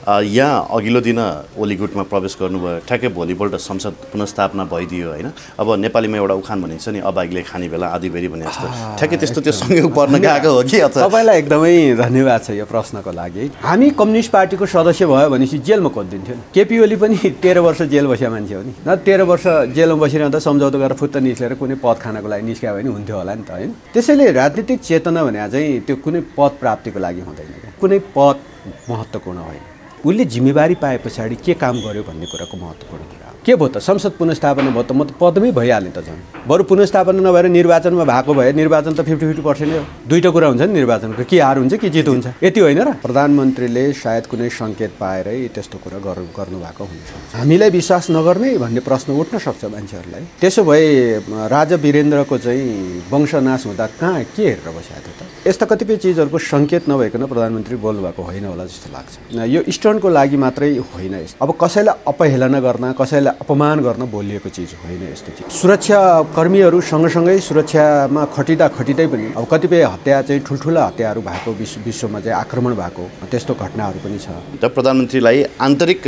यहाँ अघिल्लो दिन ओली गुटमा प्रवेश गर्नुभयो, ठ्याक्कै भोलिपल्ट संसद पुनर्स्थापना भइदियो होइन। अब नेपालीमा एउटा उखान भनिन्छ नि, अबागले खाने बेला आधीबेरी भने जस्तो, ठ्याक्कै त्यस्तो त्यो संयोग पर्न गएको हो कि? तपाईँलाई एकदमै धन्यवाद छ यो प्रश्नको लागि। हामी कम्युनिस्ट पार्टीको सदस्य भयो भनेपछि जेलमा खोजिदिन्थ्यो नि। केपी ओली पनि 13 वर्ष जेल बसेको मान्छे हो नि। न 13 वर्ष जेलमा बसिरहँदा सम्झौता गरेर फुत्त निस्केर कुनै पद खानको लागि निस्क्यो भने हुन्थ्यो होला नि त होइन। त्यसैले राजनीतिक चेतना भने चाहिँ त्यो कुनै पद प्राप्तिको लागि हुँदैन क्या, कुनै पद महत्त्वपूर्ण होइन। उसले जिम्मेवारी पाए पछाडि के काम गर्यो भन्ने कुराको महत्त्वपूर्ण कुरा हो। के भयो त संसद पुनर्स्थापना भयो त म त पदमै भइहालेँ त झन्। बरु पुनर्स्थापना नभएर निर्वाचनमा भएको भए निर्वाचन त 50-50% हो। दुईटा कुरा हुन्छ नि निर्वाचनको, कि हार हुन्छ कि जित हुन्छ, यति होइन र? प्रधानमन्त्रीले सायद कुनै सङ्केत पाएरै त्यस्तो कुरा गर्नुभएको हुनसक्छ। हामीलाई विश्वास नगर्ने भन्ने प्रश्न उठ्न सक्छ मान्छेहरूलाई। त्यसो भए राजा वीरेन्द्रको चाहिँ वंशनाश हुँदा कहाँ के हेरेर बसेको थियो त? यस्ता कतिपय चिजहरूको सङ्केत नभइकन प्रधानमन्त्री बोल्नुभएको होइन होला जस्तो लाग्छ। यो स्टर्नको लागि मात्रै होइन, अब कसैलाई अपहेलना गर्न, कसैलाई अपमान गर्न बोलिएको चिज होइन यस्तो चिज। सुरक्षा कर्मीहरू सँगसँगै सुरक्षामा खटिँदै पनि अब कतिपय हत्या चाहिँ ठुल्ठुला हत्याहरू भएको विश्वमा चाहिँ आक्रमण भएको त्यस्तो घटनाहरू पनि छ। त प्रधानमन्त्रीलाई आन्तरिक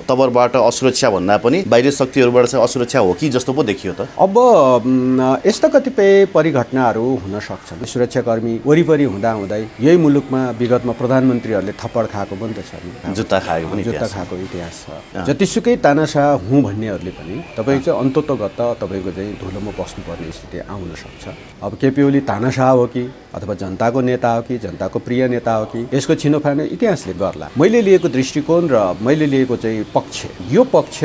तवरबाट असुरक्षा भन्दा पनि बाहिरी शक्तिहरूबाट चाहिँ असुरक्षा हो कि जस्तो पो देखियो त? अब यस्ता कतिपय परिघटनाहरू हुन सक्छन्। सुरक्षाकर्मी वरिपरि हुँदाहुँदै यही मुलुकमा विगतमा प्रधानमन्त्रीहरूले थप्पड खाएको पनि त छ नि, जुत्ता खाएको इतिहास छ। जतिसुकै तानाशाह हुँ भन्नेहरूले पनि तपाईँ चाहिँ अन्ततोगत तपाईँको चाहिँ धुलोमा बस्नुपर्ने स्थिति आउन सक्छ। अब केपी ओली तानाशाह हो कि अथवा जनताको नेता हो कि जनताको प्रिय नेता हो कि यसको छिनोफानो इतिहासले गर्ला। मैले लिएको दृष्टिकोण र मैले लिएको चाहिँ पक्ष, यो पक्ष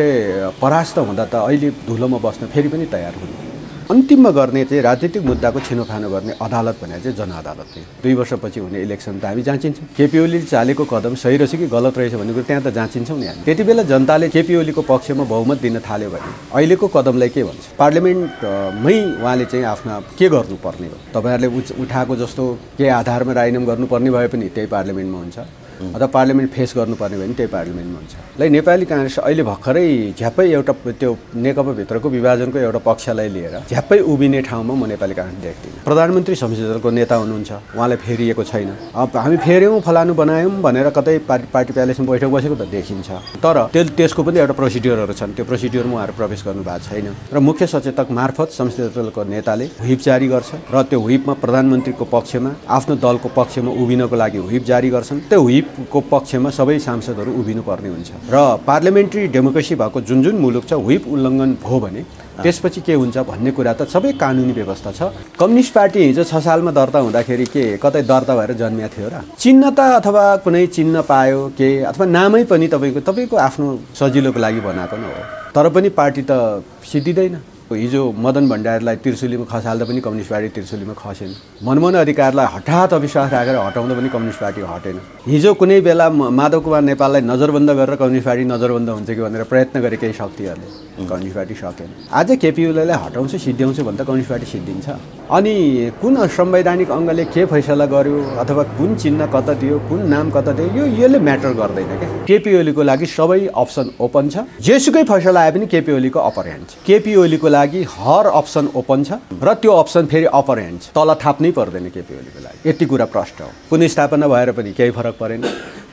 परास्त हुँदा त अहिले धुलोमा बस्न फेरि पनि तयार हुनु। अन्तिममा गर्ने चाहिँ राजनीतिक मुद्दाको छिनोफानो गर्ने अदालत भने चाहिँ जनअदालत हो। 2 वर्षपछि हुने इलेक्सन त हामी जाँचिन्छौँ। केपी ओलीले चालेको कदम सही रहेछ कि गलत रहेछ भन्ने कुरो त्यहाँ त जाँचिन्छौँ नि हामी। त्यति बेला जनताले केपी ओलीको पक्षमा बहुमत दिन थाल्यो भने अहिलेको कदमलाई के भन्छ? पार्लियामेन्टमै उहाँले चाहिँ आफ्ना के गर्नुपर्ने हो? तपाईँहरूले उठाएको जस्तो के आधारमा राजीनामा गर्नुपर्ने भए पनि त्यही पार्लियामेन्टमा हुन्छ, अथवा पार्लियामेन्ट फेस गर्नुपर्ने भयो भने त्यही पार्लियामेन्टमा हुन्छ। नेपाली काङ्ग्रेस अहिले भर्खरै झ्याप्पै एउटा त्यो नेकपाभित्रको विभाजनको एउटा पक्षलाई लिएर झ्याप्पै उभिने ठाउँमा म नेपाली काङ्ग्रेस देख्दिनँ। प्रधानमन्त्री संसदीय दलको नेता हुनुहुन्छ, उहाँलाई फेरिएको छैन। अब हामी फेर्यौँ फलानु बनायौँ भनेर कतै पार्टी प्यालेसमा बैठक बसेको त देखिन्छ, तर त्यसको पनि एउटा प्रोसिड्युरहरू छन्। त्यो प्रोसिड्युरमा उहाँहरू प्रवेश गर्नुभएको छैन र मुख्य सचेतक मार्फत संसदीय दलको नेताले व्हिप जारी गर्छ र त्यो व्हिपमा प्रधानमन्त्रीको पक्षमा आफ्नो दलको पक्षमा उभिनको लागि व्हिप जारी गर्छन्। त्यो व्हिपको पक्षमा सबै सांसदहरू उभिनुपर्ने हुन्छ र पार्लियामेन्ट्री डेमोक्रेसी भएको जुन मुलुक छ व्हिप उल्लङ्घन भयो भने त्यसपछि के हुन्छ भन्ने कुरा त सबै कानुनी व्यवस्था छ। कम्युनिस्ट पार्टी हिजो 6 सालमा दर्ता हुँदाखेरि के कतै दर्ता भएर जन्मिया थियो र? चिन्ह त अथवा कुनै चिन्ह पायो के अथवा नामै पनि तपाईँको आफ्नो सजिलोको लागि बनाएको न हो, तर पनि पार्टी त सिद्धिँदैन। हिजो मदन भण्डारीलाई त्रिशुलीमा खसाल्दा पनि कम्युनिस्ट पार्टी त्रिशुलीमा खसेन। मनमोहन अधिकारलाई हठात अविश्वास राखेर हटाउँदा पनि कम्युनिस्ट पार्टी हटेन। हिजो कुनै बेला माधव कुमार नेपाललाई नजरबन्द गरेर कम्युनिस्ट पार्टी नजरबन्द हुन्छ कि भनेर प्रयत्न गरे केही शक्तिहरूले, कम्युनिस्ट पार्टी सकेन। आज केपी ओलीलाई हटाउँछु सिद्ध्याउँछु भन्दा कम्युनिस्ट पार्टी सिद्धिन्छ। अनि कुन संवैधानिक अङ्गले के फैसला गर्यो अथवा कुन चिन्ह कता दियो, कुन नाम कता दियो, यसले म्याटर गर्दैन क्या। केपी ओलीको लागि सबै अप्सन ओपन छ। जेसुकै फैसला आए पनि केपी ओलीको अपर ह्यान्ड छ। केपी ओलीको लागि हर अप्सन ओपन छ र त्यो अप्सन फेरि अपर ह्यान्ड छ, तल थाप्नै पर्दैन केपी ओलीको लागि। यति कुरा प्रष्ट हो। पुनर्स्थापना भएर पनि केही फरक परेन।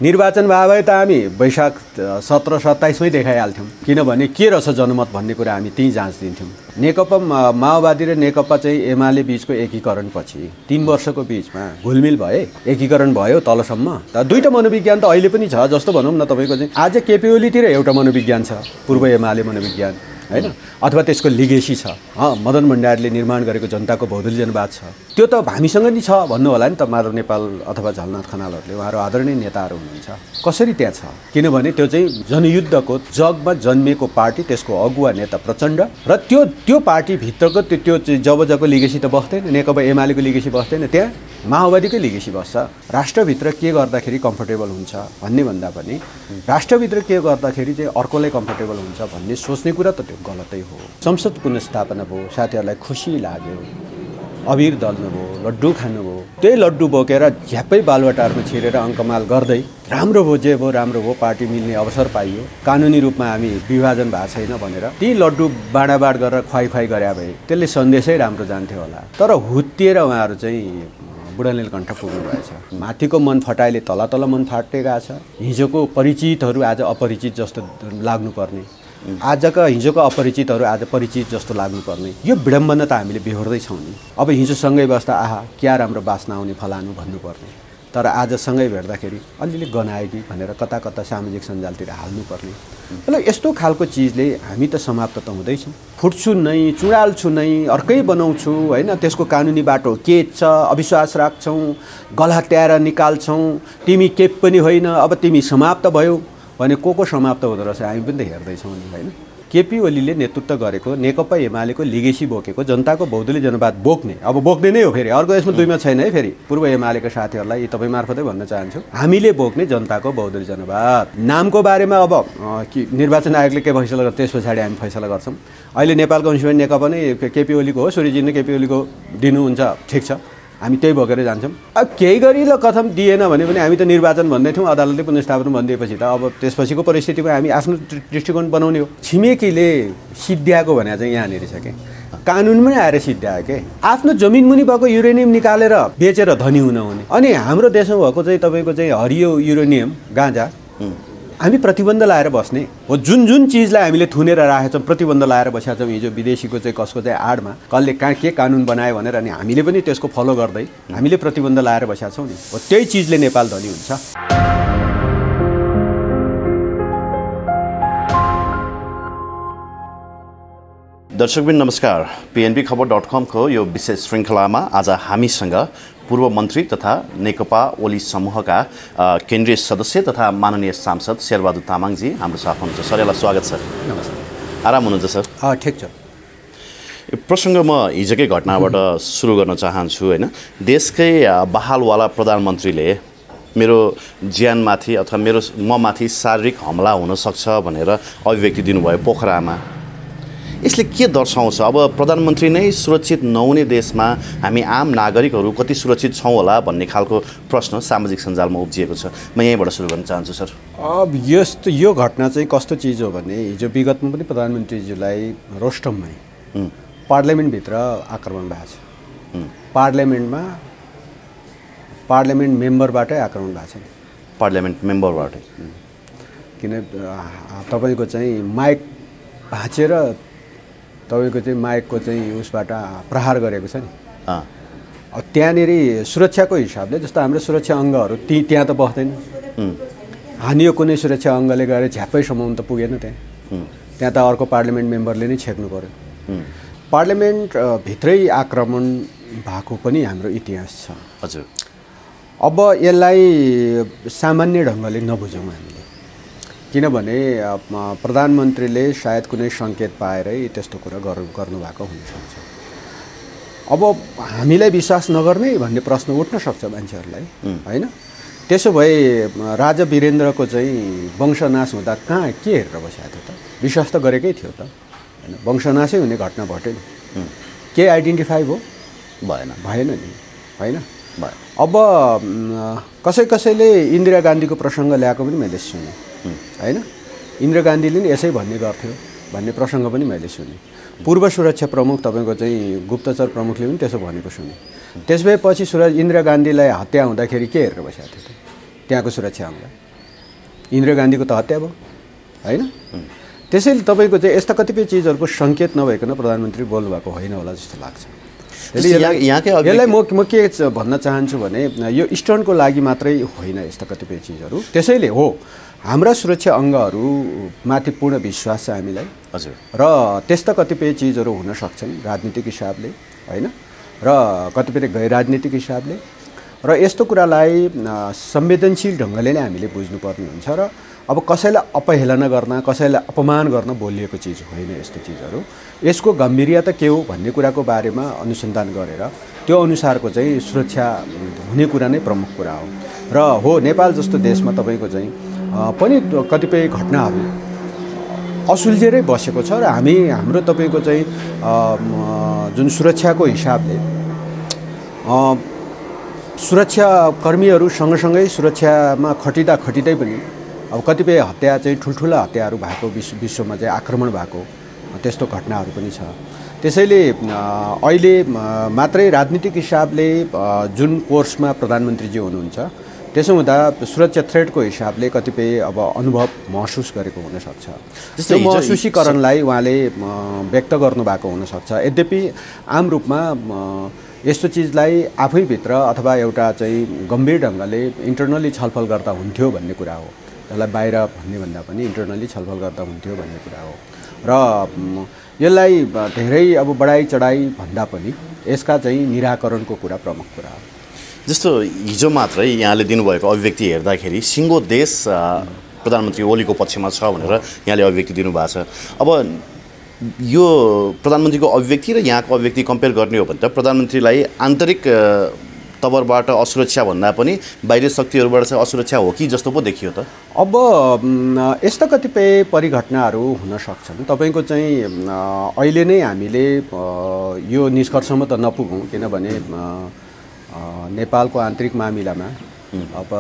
निर्वाचन भए भए त हामी वैशाख 17-27 मै देखाइहाल्थ्यौँ, किनभने के रहेछ जनमत भन्ने कुरा हामी त्यहीँ जाँच दिन्थ्यौँ। नेकपा माओवादी र नेकपा चाहिँ एमाले बिचको एकीकरणपछि 3 वर्षको बिचमा घुलमिल भए, एकीकरण भयो तलसम्म। त दुईटा मनोविज्ञान त अहिले पनि छ जस्तो भनौँ न। तपाईँको चाहिँ आज केपी ओलीतिर एउटा मनोविज्ञान छ, पूर्व एमाले मनोविज्ञान होइन, अथवा त्यसको लिगेसी छ। मदन भण्डारीले निर्माण गरेको जनताको बहुदलीय जनवाद छ, त्यो त हामीसँग नि छ भन्नु होला नि त माधव नेपाल अथवा झलनाथ खनालहरूले। उहाँहरू आदरणीय नेताहरू हुनुहुन्छ। कसरी त्यहाँ छ? किनभने त्यो चाहिँ जनयुद्धको जगमा जन्मिएको पार्टी, त्यसको अगुवा नेता प्रचण्ड र त्यो पार्टीभित्रको त्यो जब लिगेसी त बस्दैन। नेकपा एमालेको लिगेसी बस्दैन, त्यहाँ माओवादीकै लिगेसी बस्छ। राष्ट्रभित्र के गर्दाखेरि कम्फर्टेबल हुन्छ भन्ने भन्दा पनि राष्ट्रभित्र के गर्दाखेरि चाहिँ अर्कोलाई कम्फर्टेबल हुन्छ भन्ने सोच्ने कुरा त त्यो गलतै हो। संसद पुनर्स्थापना भयो, साथीहरूलाई खुसी लाग्यो, अबिर दल्नुभयो, लड्डु खानुभयो, त्यही लड्डु बोकेर झ्याप्पै बालुवाटारमा छिरेर अङ्कमाल गर्दै राम्रो भयो, जे भयो राम्रो भयो, पार्टी मिल्ने अवसर पाइयो, कानुनी रूपमा हामी विभाजन भएको छैन भनेर ती लड्डु बाँडाबाँड गरेर खुवाई गरे भए त्यसले सन्देशै राम्रो जान्थ्यो होला। तर हुत्तिएर उहाँहरू चाहिँ बुढानील कण्ठ पुग्नु भएछ। माथिको मन फटाइले तल तल मन फाटेका छ। हिजोको परिचितहरू आज अपरिचित जस्तो लाग्नुपर्ने, हिजोको अपरिचितहरू आज परिचित जस्तो लाग्नुपर्ने, यो विडम्बना त हामीले बेहोर्दैछौँ नि। अब हिजोसँगै बस्दा आहा क्या राम्रो बास्ना आउने फलानु भन्नुपर्ने, तर आज सँगै भेट्दाखेरि अलिअलि गनायो कि भनेर कता कता सामाजिक सञ्जालतिर हाल्नुपर्ने। मतलब यस्तो खालको चिजले हामी त समाप्त त हुँदैछौँ। फुट्छु नै, चुडाल्छु नै, अर्कै बनाउँछु होइन, त्यसको कानुनी बाटो के छ, अविश्वास राख्छौँ, गला हत्याएर निकाल्छौँ, तिमी के पनि होइन, अब तिमी समाप्त भयो भने को समाप्त हुँदो रहेछ हामी पनि त हेर्दैछौँ नि होइन। केपी ओलीले नेतृत्व गरेको नेकपा एमालेको लिगेसी बोकेको जनताको बहुदलीय जनवाद बोक्ने, अब बोक्ने नै हो फेरि, अर्को यसमा दुईमा छैन है। फेरि पूर्व एमालेका साथीहरूलाई तपाईँ मार्फतै भन्न चाहन्छु, हामीले बोक्ने जनताको बहुदलीय जनवाद। नामको बारेमा अब निर्वाचन आयोगले के फैसला गर्छ त्यस पछाडि हामी फैसला गर्छौँ। अहिले नेपाल कम्युनिस्ट नेकपा नै केपी ओलीको हो, सूर्यजी नै केपी ओलीको दिनुहुन्छ, ठिक छ, हामी त्यही बोकेर जान्छौँ। अब केही गरी ल कथम दिएन भने पनि हामी त निर्वाचन भन्दै थियौँ, अदालतले पुनर्स्थापन भनिदिएपछि त अब त्यसपछिको परिस्थितिमा हामी आफ्नो दृष्टिकोण बनाउने हो। छिमेकीले सिद्ध्याएको भने चाहिँ यहाँनिर छ कि कानुनमै आएर सिद्ध्यायो के, आफ्नो जमिन मुनि भएको युरेनियम निकालेर बेचेर धनी हुन हुने। अनि हाम्रो देशमा भएको चाहिँ तपाईँको चाहिँ हरियो युरेनियम गाँजा हामी प्रतिबन्ध लाएर बस्ने हो। जुन जुन चिजलाई हामीले थुनेर राखेका छौँ, प्रतिबन्ध लाएर बसेका छौँ, हिजो विदेशीको चाहिँ कसको चाहिँ आडमा कसले के कानुन बनायो भनेर अनि हामीले पनि त्यसको फलो गर्दै हामीले प्रतिबन्ध लाएर बसेका छौँ नि, हो त्यही चिजले नेपाल धनी हुन्छ। दर्शकबिन नमस्कार, PNB-खबर.com को यो विशेष श्रृङ्खलामा आज हामीसँग पूर्व मन्त्री तथा नेकपा ओली समूहका केन्द्रीय सदस्य तथा माननीय सांसद शेरबहादुर तामाङजी हाम्रो साथ हुनुहुन्छ। सर, यहाँलाई स्वागत छ। नमस्ते। आराम हुनुहुन्छ सर? ठिक छ। प्रसङ्ग म हिजोकै घटनाबाट सुरु गर्न चाहन्छु होइन। देशकै बहालवाला प्रधानमन्त्रीले मेरो ज्यानमाथि अथवा म माथि शारीरिक हमला हुनसक्छ भनेर अभिव्यक्ति दिनुभयो पोखरामा। यसले के दर्शाउँछ? अब प्रधानमन्त्री नै सुरक्षित नहुने देशमा हामी आम नागरिकहरू कति सुरक्षित छौँ होला भन्ने खालको प्रश्न सामाजिक सञ्जालमा उब्जिएको छ। म यहीँबाट सुरु गर्न चाहन्छु सर। अब यो घटना चाहिँ कस्तो चिज हो भने हिजो विगतमा पनि प्रधानमन्त्रीज्यूलाई रोस्टममै पार्लियामेन्टभित्र आक्रमण भएको छ। पार्लियामेन्ट मेम्बरबाटै आक्रमण भएको छ। पार्लियामेन्ट मेम्बरबाटै किन तपाईँको चाहिँ माइक भाँचेर तपाईँको चाहिँ माइकको चाहिँ उसबाट प्रहार गरेको छ नि। अब त्यहाँनिर सुरक्षाको हिसाबले जस्तो हाम्रो सुरक्षा अङ्गहरू त्यहाँ त बस्दैन, हानियो कुनै सुरक्षा अङ्गले गएर झ्याप्पै समाउनु त पुगेन। त्यहाँ त अर्को पार्लियामेन्ट मेम्बरले नै छेक्नु पर्यो। पार्लियामेन्ट भित्रै आक्रमण भएको पनि हाम्रो इतिहास छ। हजुर। अब यसलाई सामान्य ढङ्गले नबुझौँ हामीले, किनभने प्रधानमन्त्रीले सायद कुनै सङ्केत पाएरै त्यस्तो कुरा गर्नुभएको हुनसक्छ। अब हामीलाई विश्वास नगर्ने भन्ने प्रश्न उठ्न सक्छ मान्छेहरूलाई होइन। त्यसो भए राजा वीरेन्द्रको चाहिँ वंशनाश हुँदा कहाँ के हेरेर बसेको थियो त? विश्वास त गरेकै थियो त होइन। वंशनाशै हुने घटना घट्यो नि, के आइडेन्टिफाई भएन नि होइन। अब कसैले इन्दिरा गान्धीको प्रसङ्ग ल्याएको पनि मैले सुनेँ होइन। इन्दिरा गान्धीले नि यसै भन्ने गर्थ्यो भन्ने प्रसङ्ग पनि मैले सुनेँ। पूर्व सुरक्षा प्रमुख तपाईँको चाहिँ गुप्तचर प्रमुखले पनि त्यसो भनेको सुनेँ। त्यस भएपछि इन्दिरा गान्धीलाई हत्या हुँदाखेरि के हेरेर बसेको थियो त त्यहाँको सुरक्षा अङ्गलाई? इन्दिरा गान्धीको त हत्या भयो होइन। त्यसैले तपाईँको चाहिँ यस्ता कतिपय चिजहरूको सङ्केत नभइकन प्रधानमन्त्री बोल्नुभएको होइन होला जस्तो लाग्छ। यसलाई म के भन्न चाहन्छु भने यो इस्टर्नको लागि मात्रै होइन यस्ता कतिपय चिजहरू। त्यसैले हो हाम्रा सुरक्षा अङ्गहरूमाथि पूर्ण विश्वास छ हामीलाई। हजुर। र त्यस्ता कतिपय चिजहरू हुन सक्छन् राजनीतिक हिसाबले होइन, र कतिपय गैर राजनीतिक हिसाबले, र यस्तो कुरालाई संवेदनशील ढङ्गले नै हामीले बुझ्नुपर्ने हुन्छ। र अब कसैलाई अपहेलना गर्न, कसैलाई अपमान गर्न बोलिएको चिज होइन यस्तो चिजहरू। यसको गम्भीर्यता के हो भन्ने कुराको बारेमा अनुसन्धान गरेर त्यो अनुसारको चाहिँ सुरक्षा हुने कुरा नै प्रमुख कुरा हो। र हो नेपाल जस्तो देशमा तपाईँको चाहिँ पनि कतिपय घटनाहरू असुल्झेरै बसेको छ। र हाम्रो तपाईँको चाहिँ जुन सुरक्षाको हिसाबले सुरक्षाकर्मीहरू सँगसँगै सुरक्षामा खटिँदै पनि अब कतिपय हत्या चाहिँ ठुल्ठुला हत्याहरू भएको विश्वमा चाहिँ आक्रमण भएको त्यस्तो घटनाहरू पनि छ। त्यसैले अहिले मात्रै राजनीतिक हिसाबले जुन कोर्समा प्रधानमन्त्रीजी हुनुहुन्छ त्यसो हुँदा सुरक्षा थ्रेडको हिसाबले कतिपय अब अनुभव महसुस गरेको हुनसक्छ। त्यो महसुसीकरणलाई उहाँले व्यक्त गर्नुभएको हुनसक्छ। यद्यपि आम रूपमा यस्तो चिजलाई आफैभित्र अथवा एउटा चाहिँ गम्भीर ढङ्गले इन्टरनली छलफल गर्दा हुन्थ्यो भन्ने कुरा हो। त्यसलाई बाहिर भन्ने भन्दा पनि इन्टरनली छलफल गर्दा हुन्थ्यो भन्ने कुरा हो र यसलाई धेरै अब बढाइ चढाइ भन्दा पनि यसका चाहिँ निराकरणको कुरा प्रमुख कुरा हो। जस्तो हिजो मात्रै यहाँले दिनुभएको अभिव्यक्ति हेर्दाखेरि सिङ्गो देश प्रधानमन्त्री ओलीको पक्षमा छ भनेर यहाँले अभिव्यक्ति दिनुभएको छ। अब यो प्रधानमन्त्रीको अभिव्यक्ति र यहाँको अभिव्यक्ति कम्पेयर गर्ने हो भने त प्रधानमन्त्रीलाई आन्तरिक तवरबाट असुरक्षा भन्दा पनि बाहिरी शक्तिहरूबाट चाहिँ असुरक्षा हो कि जस्तो पो देखियो त। अब यस्ता कतिपय परिघटनाहरू हुन सक्छन्। तपाईँको चाहिँ अहिले नै हामीले यो निष्कर्षमा त नपुगौँ, किनभने नेपालको आन्तरिक मामिलामा अब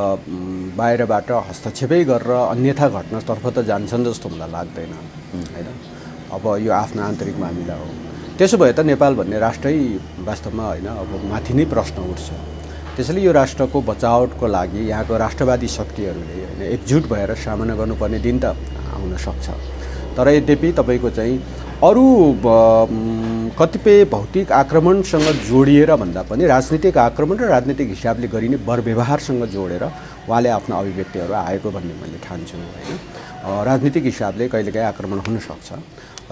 बाहिरबाट हस्तक्षेपै गरेर अन्यथा घटनातर्फ त जान्छन् जस्तो मलाई लाग्दैन हैन। अब यो आफ्नो आन्तरिक मामिला हो। त्यसो भए त नेपाल भन्ने राष्ट्रै वास्तवमा हैन अब माथि नै प्रश्न उठ्छ। त्यसैले यो राष्ट्रको बचावटको लागि यहाँको राष्ट्रवादी शक्तिहरूले हैन एकजुट भएर सामना गर्नुपर्ने दिन त आउन सक्छ। तर यद्यपि तपाईँको चाहिँ अरू कतिपय भौतिक आक्रमणसँग जोडिएर भन्दा पनि राजनीतिक आक्रमण र राजनीतिक हिसाबले गरिने बरव्यवहारसँग जोडेर उहाँले आफ्नो अभिव्यक्तिहरू आएको भन्ने मैले ठान्छु हैन। राजनीतिक हिसाबले कहिलेकाहीँ आक्रमण हुनसक्छ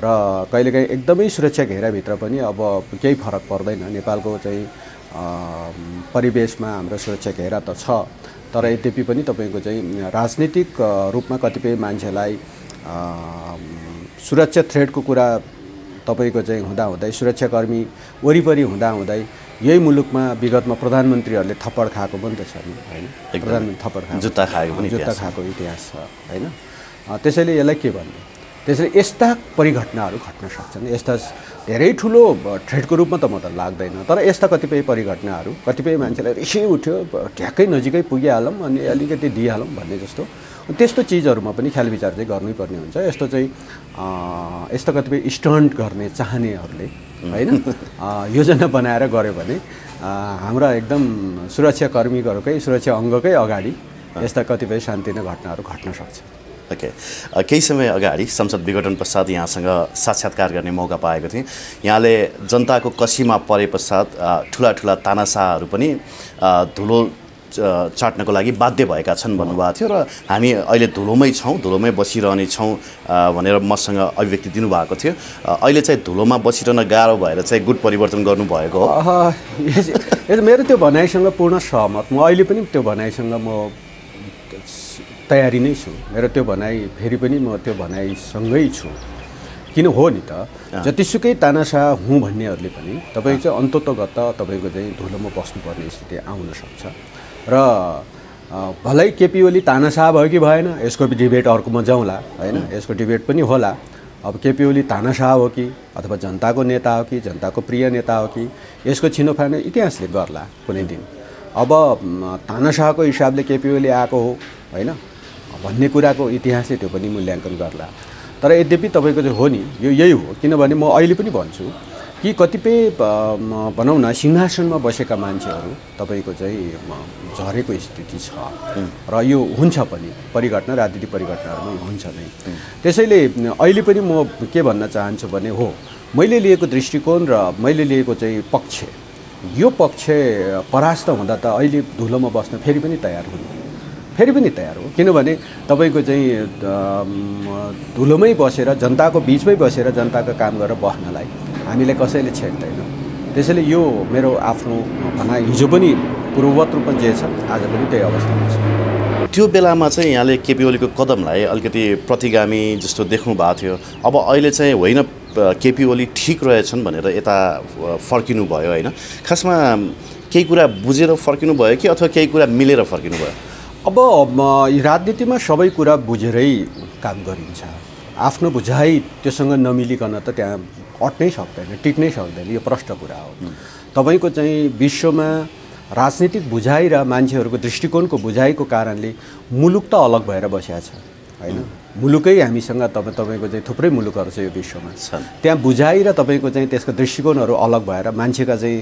र कहिलेकाहीँ एकदमै सुरक्षा घेराभित्र पनि अब केही फरक पर्दैन। नेपालको चाहिँ परिवेशमा हाम्रो सुरक्षा घेरा त छ, तर यद्यपि पनि तपाईँको चाहिँ राजनीतिक रूपमा कतिपय मान्छेलाई सुरक्षा थ्रेडको कुरा तपाईँको चाहिँ हुँदाहुँदै सुरक्षाकर्मी वरिपरि हुँदाहुँदै यही मुलुकमा विगतमा प्रधानमन्त्रीहरूले थप्पड खाएको पनि त छ नि हैन। प्रधानमन्त्री थप्पड खाएको जुत्ता खाएको इतिहास छ हैन। त्यसैले यसलाई के भन्ने, त्यसैले यस्ता परिघटनाहरू घट्न सक्छन्। यस्ता धेरै ठुलो थ्रेडको रूपमा त म त लाग्दैन, तर यस्ता कतिपय परिघटनाहरू कतिपय मान्छेलाई रिसै उठ्यो ठ्याक्कै नजिकै पुगिहालौँ अनि अलिकति दिइहालौँ भन्ने जस्तो त्यस्तो चिजहरूमा पनि ख्याल विचार चाहिँ गर्नैपर्ने हुन्छ। यस्तो चाहिँ यस्तो कतिपय स्टन्ट गर्ने चाहनेहरूले हैन योजना बनाएर गऱ्यो भने हाम्रा एकदम सुरक्षाकर्मीहरूकै सुरक्षा अङ्गकै अगाडि यस्ता कतिपय शान्तिपूर्ण घटनाहरू घट्न सक्छ। ओके, केही समय अगाडि संसद विघटन पश्चात यहाँसँग साक्षात्कार गर्ने मौका पाएको थिएँ। यहाँले जनताको कसीमा परे पश्चात ठुला ठुला तानाशाहहरू पनि धुलो चाट्नको लागि बाध्य भएका छन् भन्नुभएको थियो र हामी अहिले धुलोमै छौँ, धुलोमै बसिरहने छौँ भनेर मसँग अभिव्यक्ति दिनुभएको थियो। अहिले चाहिँ धुलोमा बसिरहन गाह्रो भएर चाहिँ गुट परिवर्तन गर्नुभएको हो। मेरो त्यो भनाइसँग पूर्ण सहमत। म अहिले पनि त्यो भनाइसँग म तयारी नै छु। मेरो त्यो भनाइ फेरि पनि म त्यो भनाइसँगै छु। किन हो नि त, जतिसुकै तानाशाह हुँ भन्नेहरूले पनि तपाईँ चाहिँ अन्ततोगत तपाईँको चाहिँ धुलोमा बस्नुपर्ने स्थिति आउन सक्छ र भलै केपी ओली तानाशाह भयो कि भएन यसको डिबेट अर्कोमा जाउँला हैन। यसको डिबेट पनि होला। अब केपी ओली तानाशाह हो कि अथवा जनताको नेता हो कि जनताको प्रिय नेता हो कि यसको छिनोफानो इतिहासले गर्ला कुनै दिन। अब तानाशाहको हिसाबले केपी ओली आएको हो हैन भन्ने कुराको इतिहासले त्यो पनि मूल्याङ्कन गर्ला। तर यद्यपि तपाईँको चाहिँ हो नि यो यही हो। किनभने म अहिले पनि भन्छु कि कतिपय भनौँ न सिंहासनमा बसेका मान्छेहरू तपाईँको चाहिँ झरेको स्थिति छ र यो हुन्छ पनि परिघटना राजनीतिक परिघटनाहरूमा हुन्छ नै। त्यसैले अहिले पनि म के भन्न चाहन्छु भने हो मैले लिएको दृष्टिकोण र मैले लिएको चाहिँ पक्ष यो पक्ष परास्त हुँदा त अहिले धुलोमा बस्न फेरि पनि तयार हो। किनभने तपाईँको चाहिँ धुलोमै बसेर जनताको बिचमै बसेर जनताको काम गरेर बस्नलाई हामीलाई कसैले छेड्दैन। त्यसैले यो मेरो आफ्नो भनाइ हिजो पनि पूर्ववत रूपमा जे छ आज पनि त्यही अवस्थामा छ। त्यो बेलामा चाहिँ यहाँले केपी ओलीको कदमलाई अलिकति प्रतिगामी जस्तो देख्नु भएको थियो। अब अहिले चाहिँ होइन केपी ओली ठिक रहेछन् भनेर यता फर्किनु भयो होइन। खासमा केही कुरा बुझेर फर्किनु भयो कि अथवा केही कुरा मिलेर फर्किनु भयो? अब राजनीतिमा सबै कुरा बुझेरै काम गरिन्छ। आफ्नो बुझाइ त्योसँग नमिलिकन त त्यहाँ अट्नै सक्दैन, टिक्नै सक्दैन। यो प्रष्ट कुरा हो। तपाईँको चाहिँ विश्वमा राजनीतिक बुझाइ र मान्छेहरूको दृष्टिकोणको बुझाइको कारणले मुलुक त अलग भएर बसेको छ हैन मुलुकै हामीसँग तपाईको चाहिँ थुप्रै मुलुकहरू छ यो विश्वमा छन्। त्यहाँ बुझाइ र तपाईको चाहिँ त्यसको दृष्टिकोणहरू अलग भएर मान्छेका चाहिँ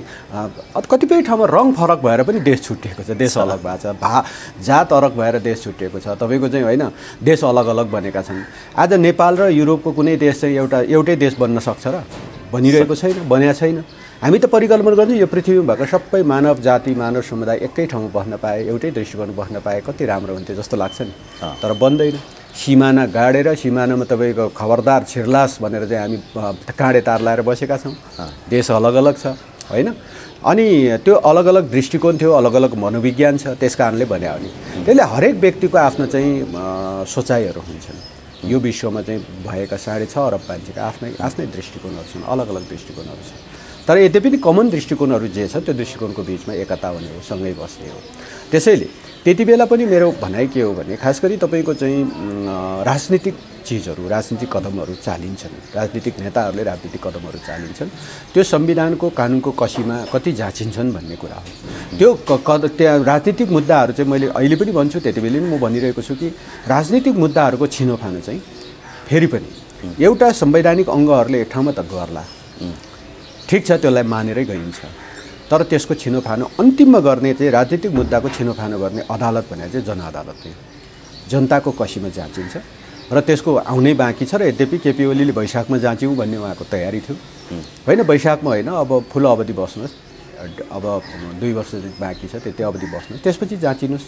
कतिपय ठाउँमा रङ फरक भएर पनि देश छुट्टिएको छ, देश अलग भएको छ, जात अलग भएर देश छुट्टिएको छ। तपाईको चाहिँ हैन देश अलग अलग बनेका छन्। आज नेपाल र युरोपको कुनै देश चाहिँ एउटै देश बन्न सक्छ र? बनिरहेको छैन, बनेको छैन। हामी त परिकल्पना गर्छौँ यो पृथ्वीमा भएको सबै मानव जाति मानव समुदाय एकै ठाउँमा बस्न पाए, एउटै दृष्टिकोण बस्न पाए कति राम्रो हुन्थ्यो जस्तो लाग्छ नि। तर बन्दैन। सिमाना गाडेर सिमानामा तपाईँको खबरदार छिर्लास भनेर चाहिँ हामी काँडे तार लाएर बसेका छौँ। देश अलग अलग छ होइन। अनि त्यो अलग अलग दृष्टिकोण थियो, अलग अलग मनोविज्ञान छ, त्यस कारणले भन्यो भने त्यसले हरेक व्यक्तिको आफ्नो चाहिँ सोचाइहरू हुन्छन्। यो विश्वमा चाहिँ भएका 6.5 अरब मान्छेका आफ्नै दृष्टिकोणहरू छन्, अलग अलग दृष्टिकोणहरू छन्। तर यद्यपि कमन दृष्टिकोणहरू जे छ त्यो दृष्टिकोणको बिचमा एकता हुने हो, सँगै बस्ने हो। त्यसैले त्यति बेला पनि मेरो भनाइ के हो भने खास गरी तपाईँको चाहिँ राजनीतिक चिजहरू, राजनीतिक कदमहरू चालिन्छन्, राजनीतिक नेताहरूले राजनीतिक कदमहरू चालिन्छन्, त्यो संविधानको कानुनको कसीमा कति जाँचिन्छन् भन्ने कुरा हो। त्यो त्यहाँ राजनीतिक मुद्दाहरू चाहिँ मैले अहिले पनि भन्छु, त्यति बेला पनि म भनिरहेको छु कि राजनीतिक मुद्दाहरूको छिनोफानो चाहिँ फेरि पनि एउटा संवैधानिक अङ्गहरूले एक ठाउँमा त गर्ला, ठिक छ, त्यसलाई मानेरै गइन्छ। तर त्यसको छिनोफानो अन्तिममा गर्ने चाहिँ राजनीतिक मुद्दाको छिनोफानो गर्ने अदालत भने चाहिँ जनअदालत हो। जनताको कसीमा जाँचिन्छ र त्यसको आउनै बाँकी छ। र यद्यपि केपी ओलीले वैशाखमा जाँच्यौँ भन्ने उहाँको तयारी थियो होइन। वैशाखमा होइन, अब ठुलो अवधि बस्नुहोस्, अब 2 वर्ष बाँकी छ, त्यति अवधि बस्नुहोस्, त्यसपछि जाँचिनुहोस्,